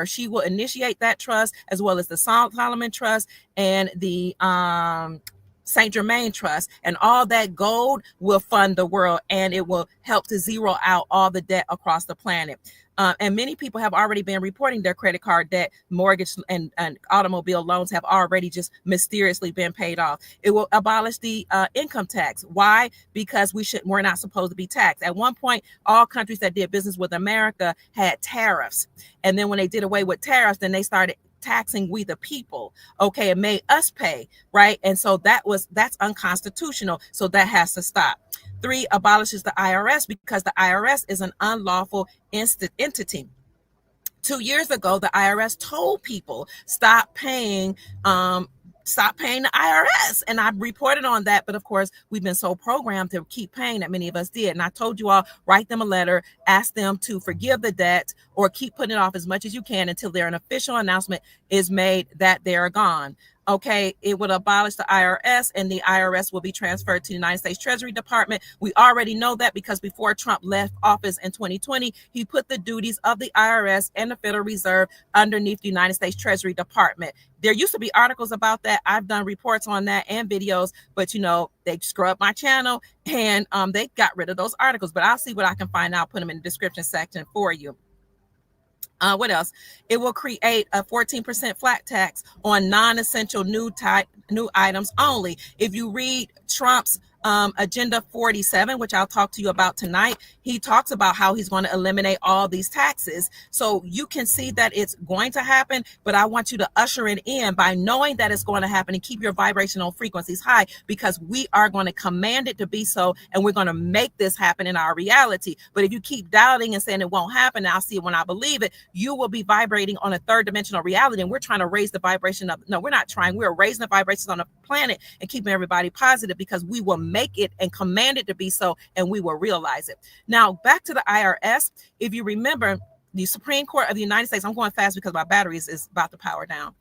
She will initiate that trust, as well as the Solomon Trust and the Saint Germain Trust, and all that gold will fund the world, and it will help to zero out all the debt across the planet. And many people have already been reporting their credit card debt, mortgage, and automobile loans have already just mysteriously been paid off. It will abolish the income tax. Why? Because we're not supposed to be taxed. At one point, all countries that did business with America had tariffs. And then when they did away with tariffs, then they started taxing we the people. Okay, it made us pay, right? And so that's unconstitutional. So that has to stop. 3, abolishes the IRS, because the IRS is an unlawful entity. 2 years ago, the IRS told people stop paying the IRS. And I reported on that. But of course, we've been so programmed to keep paying that many of us did. And I told you all, write them a letter, ask them to forgive the debt, or keep putting it off as much as you can until an official announcement is made that they're gone. Okay, it would abolish the IRS, and the IRS will be transferred to the United States Treasury Department. We already know that because before Trump left office in 2020, he put the duties of the IRS and the Federal Reserve underneath the United States Treasury Department. There used to be articles about that. I've done reports on that and videos, but they scrubbed my channel and they got rid of those articles. But I'll see what I can find out, put them in the description section for you. What else? It will create a 14% flat tax on non-essential new items only. If you read Trump's Agenda 47, which I'll talk to you about tonight, he talks about how he's going to eliminate all these taxes. So you can see that it's going to happen, but I want you to usher it in by knowing that it's going to happen and keep your vibrational frequencies high, because we are going to command it to be so, and we're going to make this happen in our reality. But if you keep doubting and saying it won't happen, I'll see it when I believe it, you will be vibrating on a third dimensional reality, and we're trying to raise the vibration of, no, we're not trying, we're raising the vibrations on the planet and keeping everybody positive, because we will make it and command it to be so, and we will realize it. Now, back to the IRS. If you remember, the Supreme Court of the United States, I'm going fast because my battery is about to power down.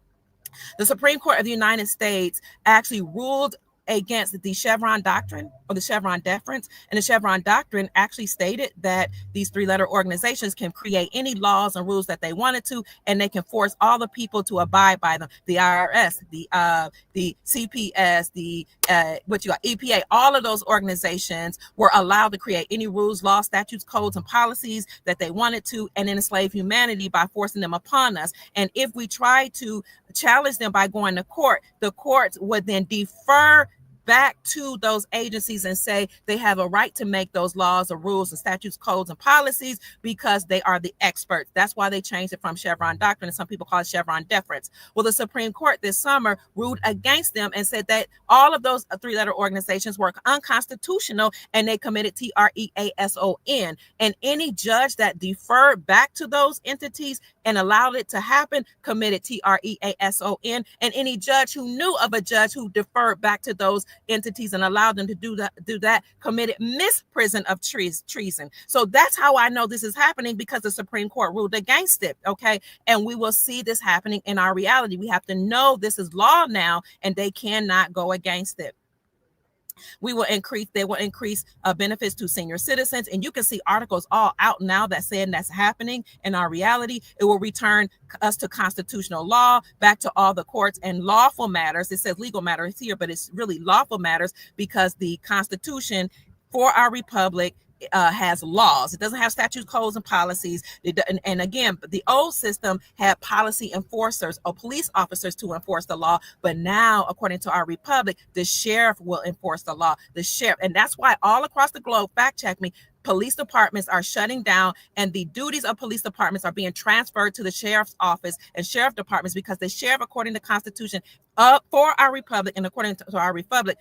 The Supreme Court of the United States actually ruled against the Chevron doctrine, or the Chevron deference. And the Chevron doctrine actually stated that these three-letter organizations can create any laws and rules that they wanted to, and they can force all the people to abide by them. The IRS, the CPS, the EPA, all of those organizations were allowed to create any rules, laws, statutes, codes, and policies that they wanted to, and enslave humanity by forcing them upon us. And if we try to challenge them by going to court, the courts would then defer back to those agencies and say they have a right to make those laws or rules and statutes, codes, and policies because they are the experts. That's why they changed it from Chevron doctrine, and some people call it Chevron deference. Well, the Supreme Court this summer ruled against them and said that all of those three-letter organizations were unconstitutional, and they committed treason. And any judge that deferred back to those entities and allowed it to happen committed treason. And any judge who knew of a judge who deferred back to those entities and allowed them to do that committed misprision of treason. So that's how I know this is happening, because the Supreme Court ruled against it. Okay. And we will see this happening in our reality. We have to know this is law now, and they cannot go against it. They will increase benefits to senior citizens. And you can see articles all out now that saying that's happening in our reality. It will return us to constitutional law, back to all the courts and lawful matters. It says legal matters here, but it's really lawful matters, because the Constitution for our republic has laws. It doesn't have statutes, codes, and policies. And again, the old system had policy enforcers or police officers to enforce the law. But now, according to our republic, the sheriff will enforce the law. The sheriff, and that's why all across the globe, fact check me, police departments are shutting down, and the duties of police departments are being transferred to the sheriff's office and sheriff departments, because the sheriff, according to the Constitution for our republic and according to our republic,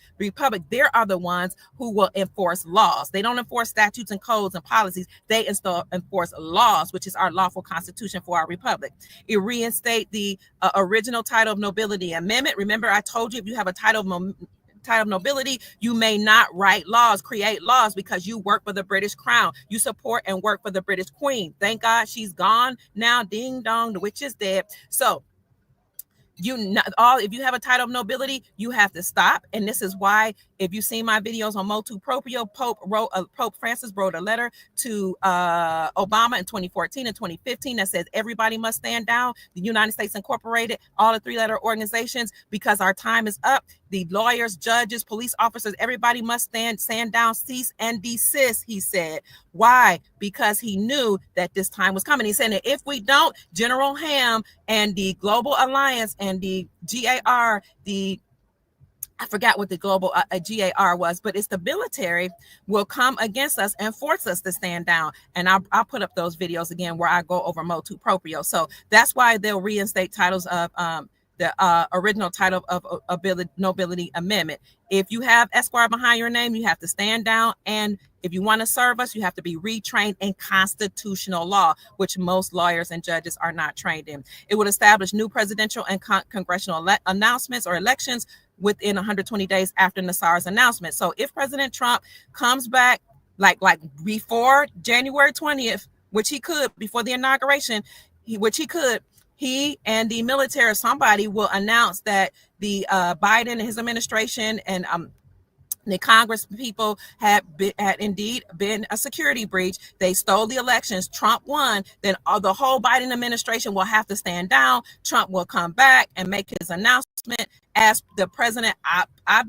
they are the ones who will enforce laws. They don't enforce statutes and codes and policies. They enforce laws, which is our lawful Constitution for our republic. It reinstate the original title of nobility amendment. Remember, I told you, if you have a title of nobility, you may not write laws, create laws, because you work for the British crown. You support and work for the British queen. Thank God she's gone now. Ding dong, the witch is dead. So if you have a title of nobility, you have to stop. And this is why, if you've seen my videos on motu proprio, Pope Francis wrote a letter to Obama in 2014 and 2015 that says everybody must stand down. The United States Incorporated, all the three-letter organizations, because our time is up. The lawyers, judges, police officers, everybody must stand down, cease and desist, he said. Why? Because he knew that this time was coming. He said that if we don't, General Ham and the Global Alliance and the GAR, I forgot what the global GAR was, but it's the military, will come against us and force us to stand down. And I'll put up those videos again where I go over motu proprio. So that's why they'll reinstate titles of the original title of nobility amendment. If you have Esquire behind your name, you have to stand down. And if you want to serve us, you have to be retrained in constitutional law, which most lawyers and judges are not trained in. It would establish new presidential and congressional announcements or elections within 120 days after NESARA's announcement. So if President Trump comes back like before January 20th, which he could, before the inauguration, he and the military or somebody will announce that the Biden and his administration and the Congress people had indeed been a security breach. They stole the elections. Trump won. Then the whole Biden administration will have to stand down. Trump will come back and make his announcement as the president,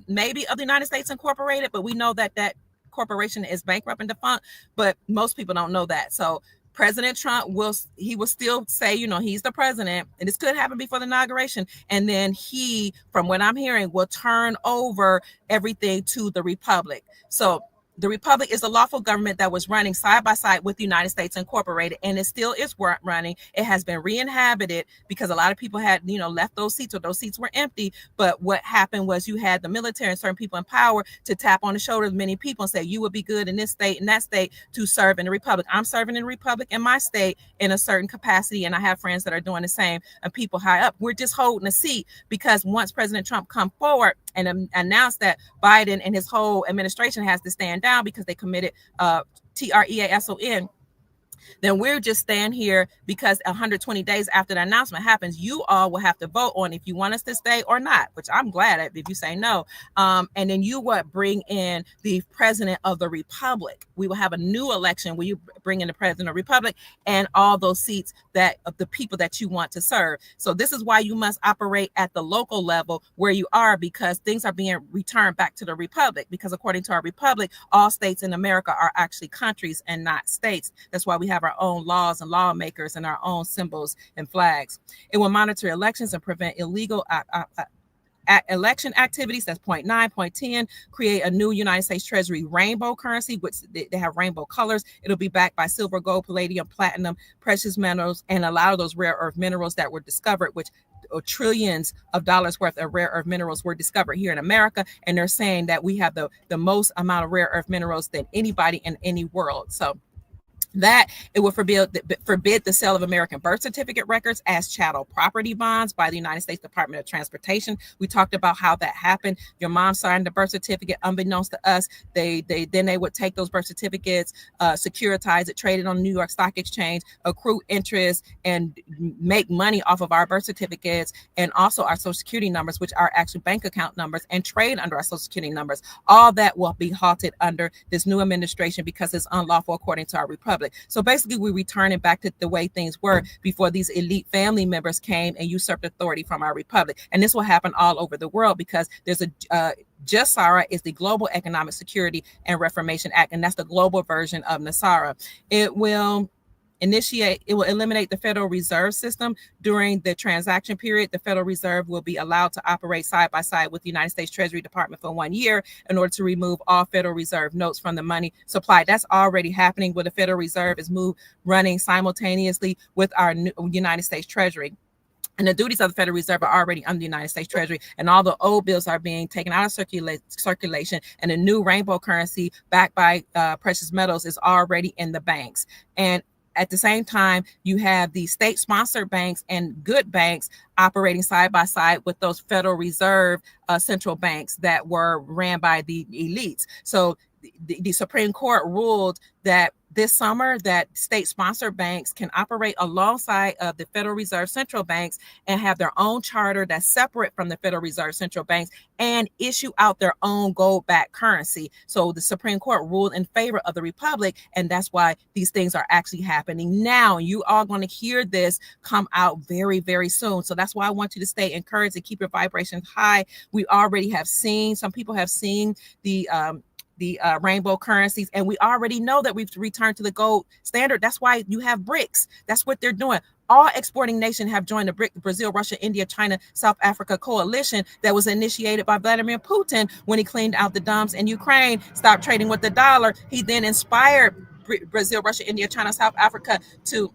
maybe of the United States Incorporated, but we know that that corporation is bankrupt and defunct, but most people don't know that. So President Trump will still say, he's the president, and this could happen before the inauguration. And then he, from what I'm hearing, will turn over everything to the Republic. So the Republic is the lawful government that was running side by side with the United States Incorporated, and it still is running. It has been re-inhabited because a lot of people had, left those seats, or those seats were empty. But what happened was you had the military and certain people in power to tap on the shoulders of many people and say, you would be good in this state and that state to serve in the Republic. I'm serving in the Republic in my state in a certain capacity, and I have friends that are doing the same, and people high up. We're just holding a seat because once President Trump come forward and announced that Biden and his whole administration has to stand down because they committed treason, then we're just stand here because 120 days after the announcement happens, you all will have to vote on if you want us to stay or not, which I'm glad at if you say no. And then you would bring in the president of the Republic. We will have a new election where you bring in the president of the Republic and all those seats that of the people that you want to serve. So this is why you must operate at the local level where you are, because things are being returned back to the Republic, because according to our Republic, all states in America are actually countries and not states. That's why we have our own laws and lawmakers and our own symbols and flags. It will monitor elections and prevent illegal election activities. That's point 9. Point 10, create a new United States Treasury rainbow currency, which they have rainbow colors. It'll be backed by silver, gold, palladium, platinum, precious metals, and a lot of those rare earth minerals that were discovered, which trillions of dollars worth of rare earth minerals were discovered here in America. And they're saying that we have the most amount of rare earth minerals than anybody in any world. So that it will forbid the sale of American birth certificate records as chattel property bonds by the United States Department of Transportation. We talked about how that happened. Your mom signed the birth certificate unbeknownst to us. They would take those birth certificates, securitize it, trade it on the New York Stock Exchange, accrue interest, and make money off of our birth certificates and also our Social Security numbers, which are actually bank account numbers, and trade under our Social Security numbers. All that will be halted under this new administration because it's unlawful according to our Republic. So basically, we're returning back to the way things were before these elite family members came and usurped authority from our Republic. And this will happen all over the world because there's NESARA is the Global Economic Security and Reformation Act, and that's the global version of NESARA. It will eliminate the Federal Reserve System during the transaction period. The Federal Reserve will be allowed to operate side by side with the United States Treasury Department for 1 year in order to remove all Federal Reserve notes from the money supply. That's already happening where the Federal Reserve is running simultaneously with our United States Treasury. And the duties of the Federal Reserve are already under the United States Treasury, and all the old bills are being taken out of circulation, and a new rainbow currency backed by precious metals is already in the banks. And at the same time, you have the state-sponsored banks and good banks operating side by side with those Federal Reserve central banks that were ran by the elites. So the Supreme Court ruled that this summer that state-sponsored banks can operate alongside of the Federal Reserve central banks and have their own charter that's separate from the Federal Reserve central banks and issue out their own gold-backed currency. So the Supreme Court ruled in favor of the Republic, and that's why these things are actually happening now. You are going to hear this come out very, very soon. So that's why I want you to stay encouraged and keep your vibrations high. We already have seen, some people have seen the rainbow currencies, and we already know that we've returned to the gold standard. That's why you have BRICS. That's what they're doing. All exporting nations have joined the Brazil, Russia, India, China, South Africa coalition that was initiated by Vladimir Putin when he cleaned out the dumps in Ukraine, stopped trading with the dollar. He then inspired Brazil, Russia, India, China, South Africa to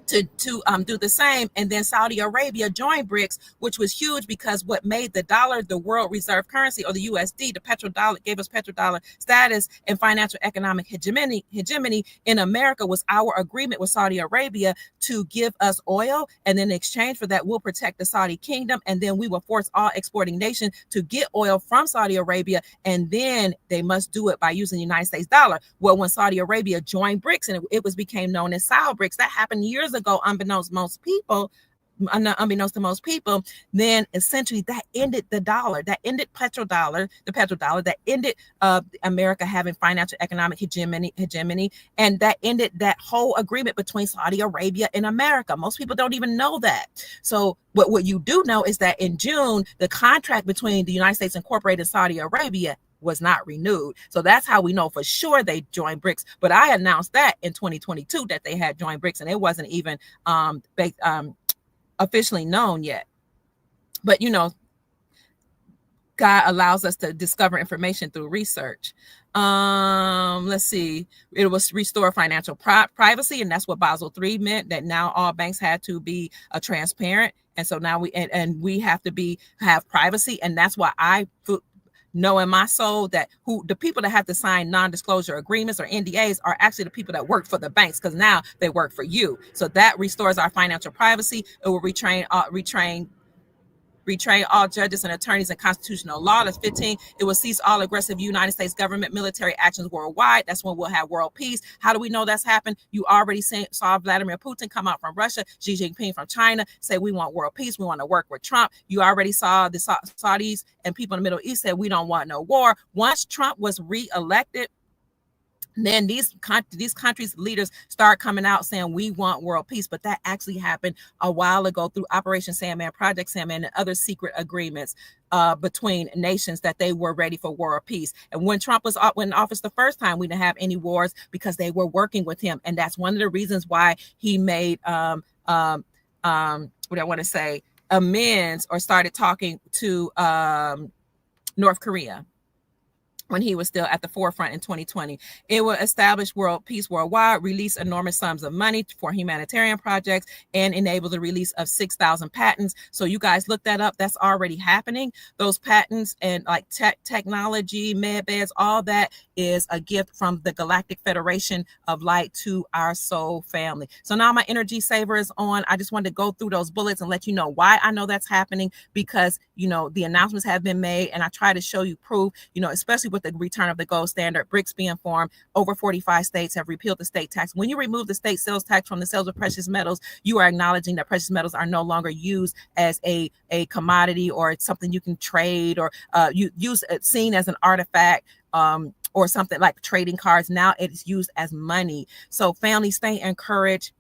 do the same. And then Saudi Arabia joined BRICS, which was huge because what made the dollar the world reserve currency, or the USD, the petrodollar, gave us petrodollar status and financial economic hegemony in America, was our agreement with Saudi Arabia to give us oil. And then in exchange for that, we'll protect the Saudi kingdom. And then we will force all exporting nations to get oil from Saudi Arabia. And then they must do it by using the United States dollar. Well, when Saudi Arabia joined BRICS and it became known as Saudi BRICS, that happened years ago, unbeknownst to most people. unbeknownst to most people, then essentially that ended the dollar, that ended the petrodollar, that ended America having financial economic hegemony, and that ended that whole agreement between Saudi Arabia and America. Most people don't even know that. So what you do know is that in June, the contract between the United States Incorporated and Saudi Arabia was not renewed. So that's how we know for sure they joined BRICS. But I announced that in 2022 that they had joined BRICS, and it wasn't even officially known yet. But God allows us to discover information through research. Let's see. It was restore financial privacy, and that's what Basel III meant, that now all banks had to be transparent. And so now we have to have privacy, and that's why I know in my soul that the people that have to sign non-disclosure agreements or NDAs are actually the people that work for the banks, because now they work for you. So that restores our financial privacy. It will retrain all judges and attorneys in constitutional law. That's 15. It will cease all aggressive United States government military actions worldwide. That's when we'll have world peace. How do we know that's happened? You already saw Vladimir Putin come out from Russia, Xi Jinping from China, say we want world peace. We want to work with Trump. You already saw the Saudis and people in the Middle East say we don't want no war. Once Trump was reelected, then these countries' leaders start coming out saying we want world peace. But that actually happened a while ago through Operation Sandman, Project Sandman, and other secret agreements between nations that they were ready for world peace. And when Trump was in office the first time, we didn't have any wars because they were working with him. And that's one of the reasons why he made amends or started talking to North Korea when he was still at the forefront in 2020. It will establish world peace worldwide, release enormous sums of money for humanitarian projects, and enable the release of 6,000 patents. So you guys look that up. That's already happening. Those patents and like technology, med beds, all that is a gift from the Galactic Federation of Light to our soul family. So now my energy saver is on. I just wanted to go through those bullets and let you know why I know that's happening, because the announcements have been made, and I try to show you proof, especially with the return of the gold standard, BRICS being formed. Over 45 states have repealed the state tax. When you remove the state sales tax from the sales of precious metals, you are acknowledging that precious metals are no longer used as a commodity or it's something you can trade or seen as an artifact or something like trading cards. Now it's used as money. So family, stay encouraged.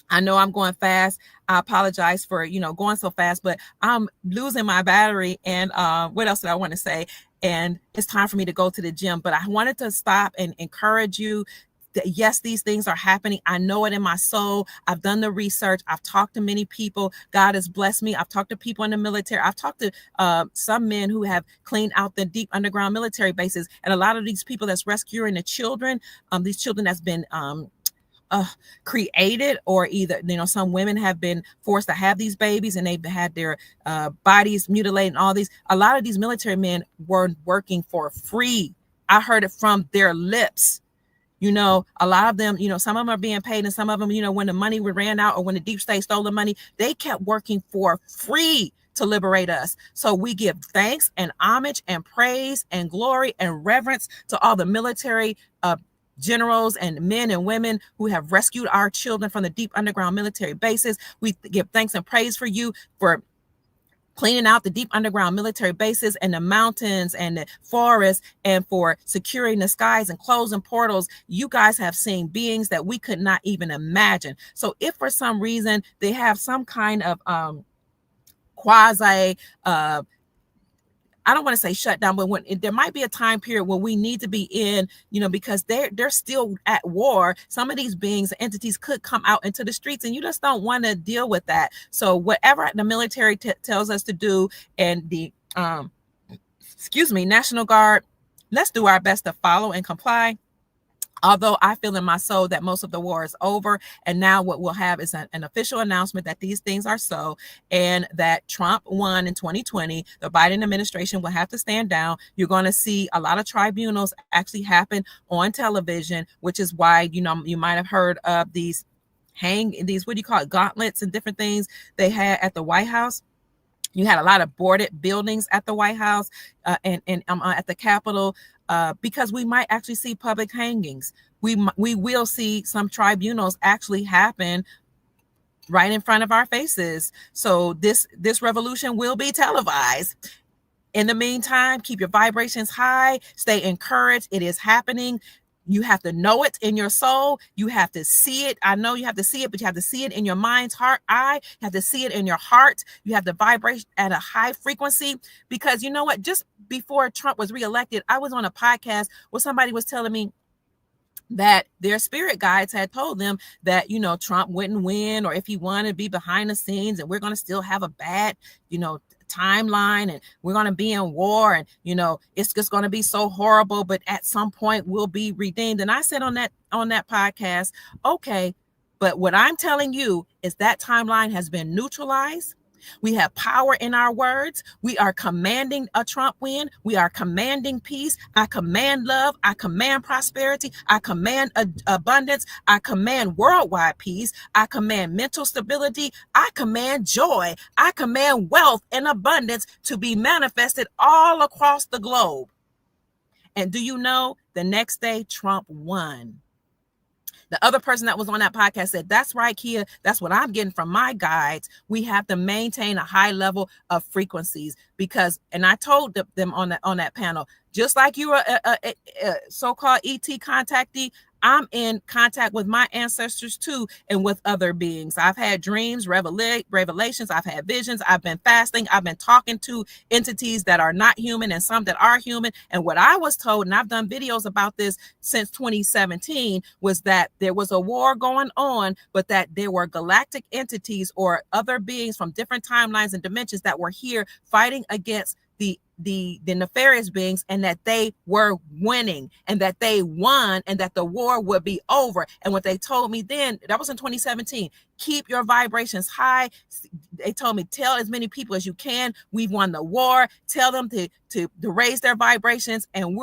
I know I'm going fast. I apologize for, going so fast, but I'm losing my battery. And what else did I want to say? And it's time for me to go to the gym, but I wanted to stop and encourage you that yes, these things are happening. I know it in my soul. I've done the research. I've talked to many people. God has blessed me. I've talked to people in the military. I've talked to some men who have cleaned out the deep underground military bases. And a lot of these people that's rescuing the children, these children that's been created, or either some women have been forced to have these babies and they've had their bodies mutilated and all these. A lot of these military men were working for free. I heard it from their lips. A lot of them, some of them are being paid, and some of them, when the money ran out or when the deep state stole the money, they kept working for free to liberate us. So we give thanks and homage and praise and glory and reverence to all the military generals and men and women who have rescued our children from the deep underground military bases. We give thanks and praise for you for cleaning out the deep underground military bases and the mountains and the forests, and for securing the skies and closing portals. You guys have seen beings that we could not even imagine. So if for some reason they have some kind of quasi I don't want to say shut down, but when there might be a time period where we need to be in, because they're still at war. Some of these beings, entities could come out into the streets, and you just don't want to deal with that. So whatever the military tells us to do, and the National Guard, let's do our best to follow and comply. Although I feel in my soul that most of the war is over, and now what we'll have is an official announcement that these things are so, and that Trump won in 2020. The Biden administration will have to stand down. You're going to see a lot of tribunals actually happen on television, which is why, you might have heard of these gauntlets and different things they had at the White House. You had a lot of boarded buildings at the White House and at the Capitol. Because we might actually see public hangings. We will see some tribunals actually happen right in front of our faces. So this revolution will be televised. In the meantime, keep your vibrations high, stay encouraged. It is happening. You have to know it in your soul. You have to see it. I know you have to see it, but you have to see it in your mind's heart eye. You have to see it in your heart. You have to vibrate at a high frequency, because you know what? Just before Trump was reelected, I was on a podcast where somebody was telling me that their spirit guides had told them that, you know, Trump wouldn't win, or if he won, it'd be behind the scenes, and we're going to still have a bad, you know, timeline, and we're going to be in war, and, you know, it's just going to be so horrible, but at some point we'll be redeemed. And I said on that podcast, okay, but what I'm telling you is that timeline has been neutralized. We have power in our words. We are commanding a Trump win. We are commanding peace. I command love. I command prosperity. I command abundance. I command worldwide peace. I command mental stability. I command joy. I command wealth and abundance to be manifested all across the globe. And do you know, the next day Trump won? The other person that was on that podcast said, that's right, Kia. That's what I'm getting from my guides. We have to maintain a high level of frequencies, because, and I told them on that panel, just like you are a so-called ET contactee, I'm in contact with my ancestors too, and with other beings. I've had dreams, revelations. I've had visions. I've been fasting. I've been talking to entities that are not human and some that are human. And what I was told, and I've done videos about this since 2017, was that there was a war going on, but that there were galactic entities or other beings from different timelines and dimensions that were here fighting against the nefarious beings, and that they were winning, and that they won, and that the war would be over. And what they told me then, that was in 2017, keep your vibrations high. They told me, tell as many people as you can, we've won the war. Tell them to raise their vibrations. And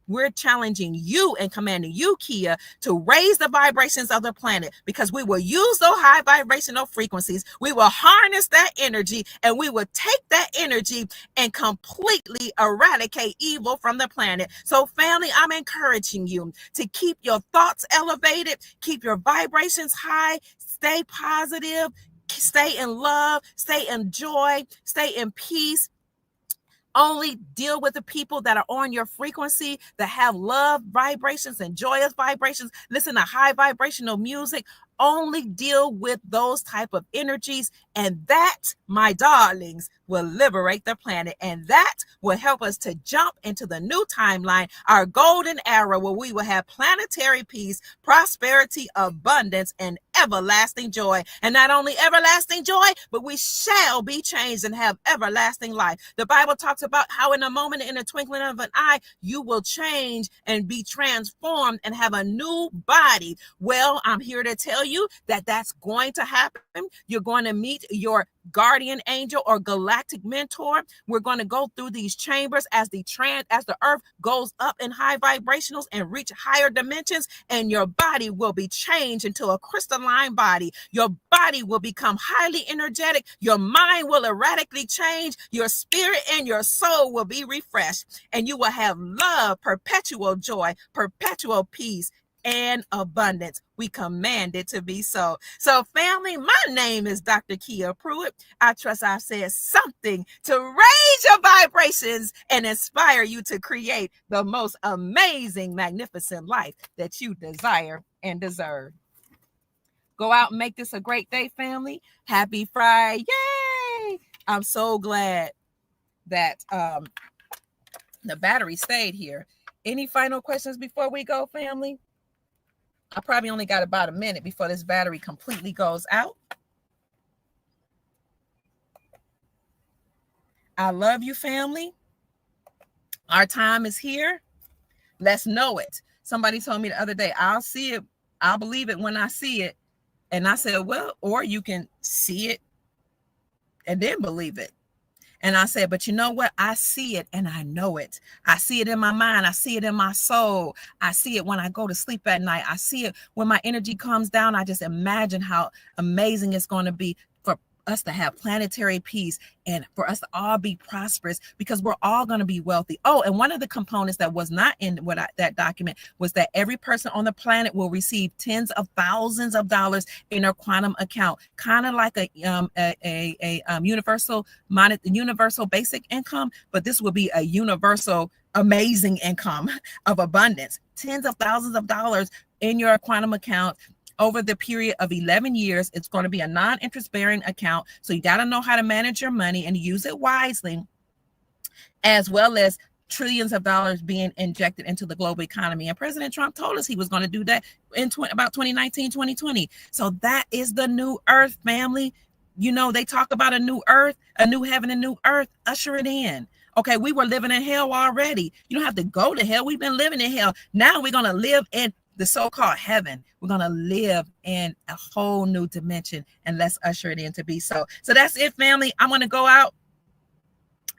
we're challenging you and commanding you, Kia, to raise the vibrations of the planet, because we will use those high vibrational frequencies. We will harness that energy, and we will take that energy and completely eradicate evil from the planet. So family, I'm encouraging you to keep your thoughts elevated, keep your vibrations high, stay positive, stay in love, stay in joy, stay in peace. Only deal with the people that are on your frequency, that have love vibrations and joyous vibrations. Listen to high vibrational music. Only deal with those type of energies, and that, my darlings, will liberate the planet, and that will help us to jump into the new timeline, our golden era, where we will have planetary peace, prosperity, abundance, and everlasting joy. And not only everlasting joy, but we shall be changed and have everlasting life. The Bible talks about how in a moment, in a twinkling of an eye, you will change and be transformed and have a new body. Well, I'm here to tell you that that's going to happen. You're going to meet your guardian angel or galactic mentor. We're going to go through these chambers as the earth goes up in high vibrationals and reach higher dimensions, and your body will be changed into a crystalline body. Your body will become highly energetic. Your mind will radically change. Your spirit and your soul will be refreshed, and you will have love, perpetual joy, perpetual peace, and abundance. We command it to be so. So family, my name is Dr. Kia Pruitt. I trust I've said something to raise your vibrations and inspire you to create the most amazing, magnificent life that you desire and deserve. Go out and make this a great day, family. Happy Friday. Yay! I'm so glad that the battery stayed here. Any final questions before we go, family? I probably only got about a minute before this battery completely goes out. I love you, family. Our time is here. Let's know it. Somebody told me the other day, I'll see it. I'll believe it when I see it. And I said, well, or you can see it and then believe it. And I said, but you know what? I see it and I know it. I see it in my mind. I see it in my soul. I see it when I go to sleep at night. I see it when my energy comes down. I just imagine how amazing it's going to be for us to have planetary peace and for us to all be prosperous, because we're all going to be wealthy. Oh, and one of the components that was not in that document was that every person on the planet will receive tens of thousands of dollars in their quantum account, kind of like a universal basic income, but this will be a universal amazing income of abundance, tens of thousands of dollars in your quantum account. Over the period of 11 years, it's going to be a non-interest bearing account. So you got to know how to manage your money and use it wisely, as well as trillions of dollars being injected into the global economy. And President Trump told us he was going to do that in about 2019, 2020. So that is the new earth, family. You know, they talk about a new earth, a new heaven, a new earth. Usher it in. Okay, we were living in hell already. You don't have to go to hell. We've been living in hell. Now we're going to live in the so-called heaven. We're going to live in a whole new dimension, and let's usher it in to be so. So that's it, family. I'm going to go out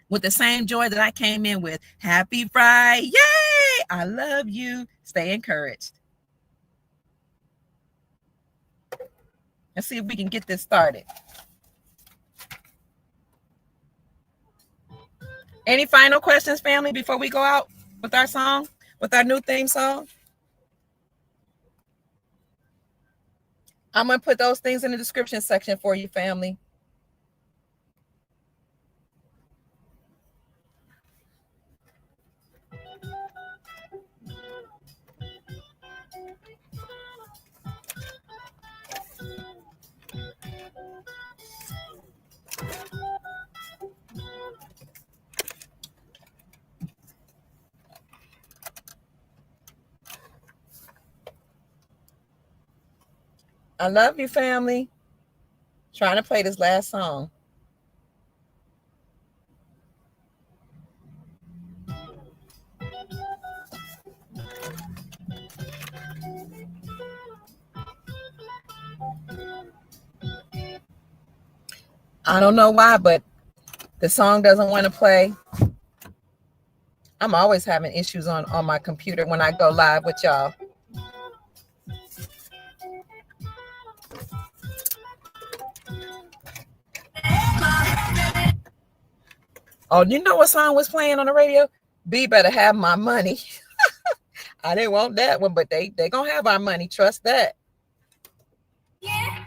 with the same joy that I came in with. Happy Friday. Yay! I love you. Stay encouraged. Let's see if we can get this started. Any final questions, family, before we go out with our song, with our new theme song? I'm going to put those things in the description section for you, family. I love you, family. Trying to play this last song. I don't know why, but the song doesn't want to play. I'm always having issues on my computer when I go live with y'all. Oh, you know what song was playing on the radio? B Better Have My Money. I didn't want that one, but they gonna have our money. Trust that. Yeah.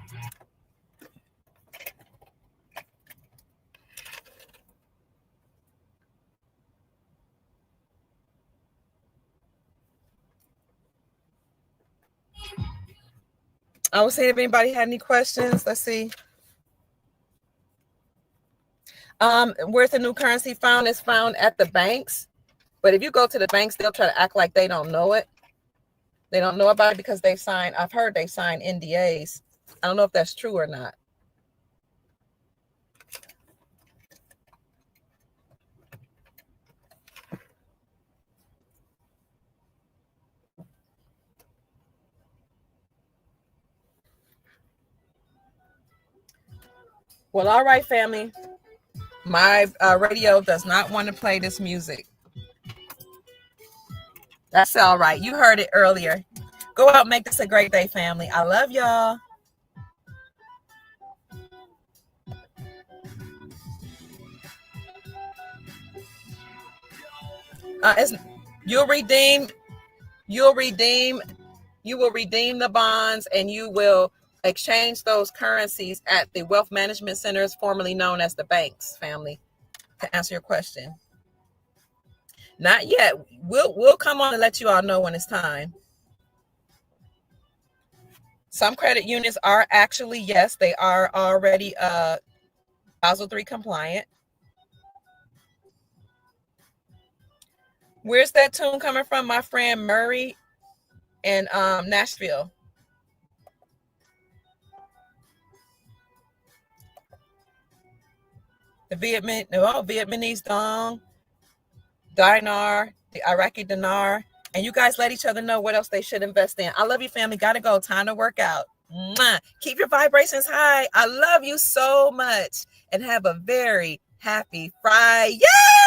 I was saying if anybody had any questions. Let's see. Where's the new currency found? It's found at the banks. But if you go to the banks, they'll try to act like they don't know it. They don't know about it because I've heard they signed NDAs. I don't know if that's true or not. Well, all right, family. My radio does not want to play this music. That's all right. You heard it earlier. Go out and make this a great day, family. I love y'all. You will redeem the bonds, and you will exchange those currencies at the wealth management centers, formerly known as the banks, family, to answer your question. Not yet. We'll come on and let you all know when it's time. Some credit unions are actually, yes, they are already Basel III compliant. Where's that tune coming from, my friend Murray in Nashville? The Vietnamese dong, dinar, the Iraqi dinar, and you guys let each other know what else they should invest in. I love you, family. Gotta go. Time to work out. Mwah. Keep your vibrations high. I love you so much, and have a very happy Friday. Yay!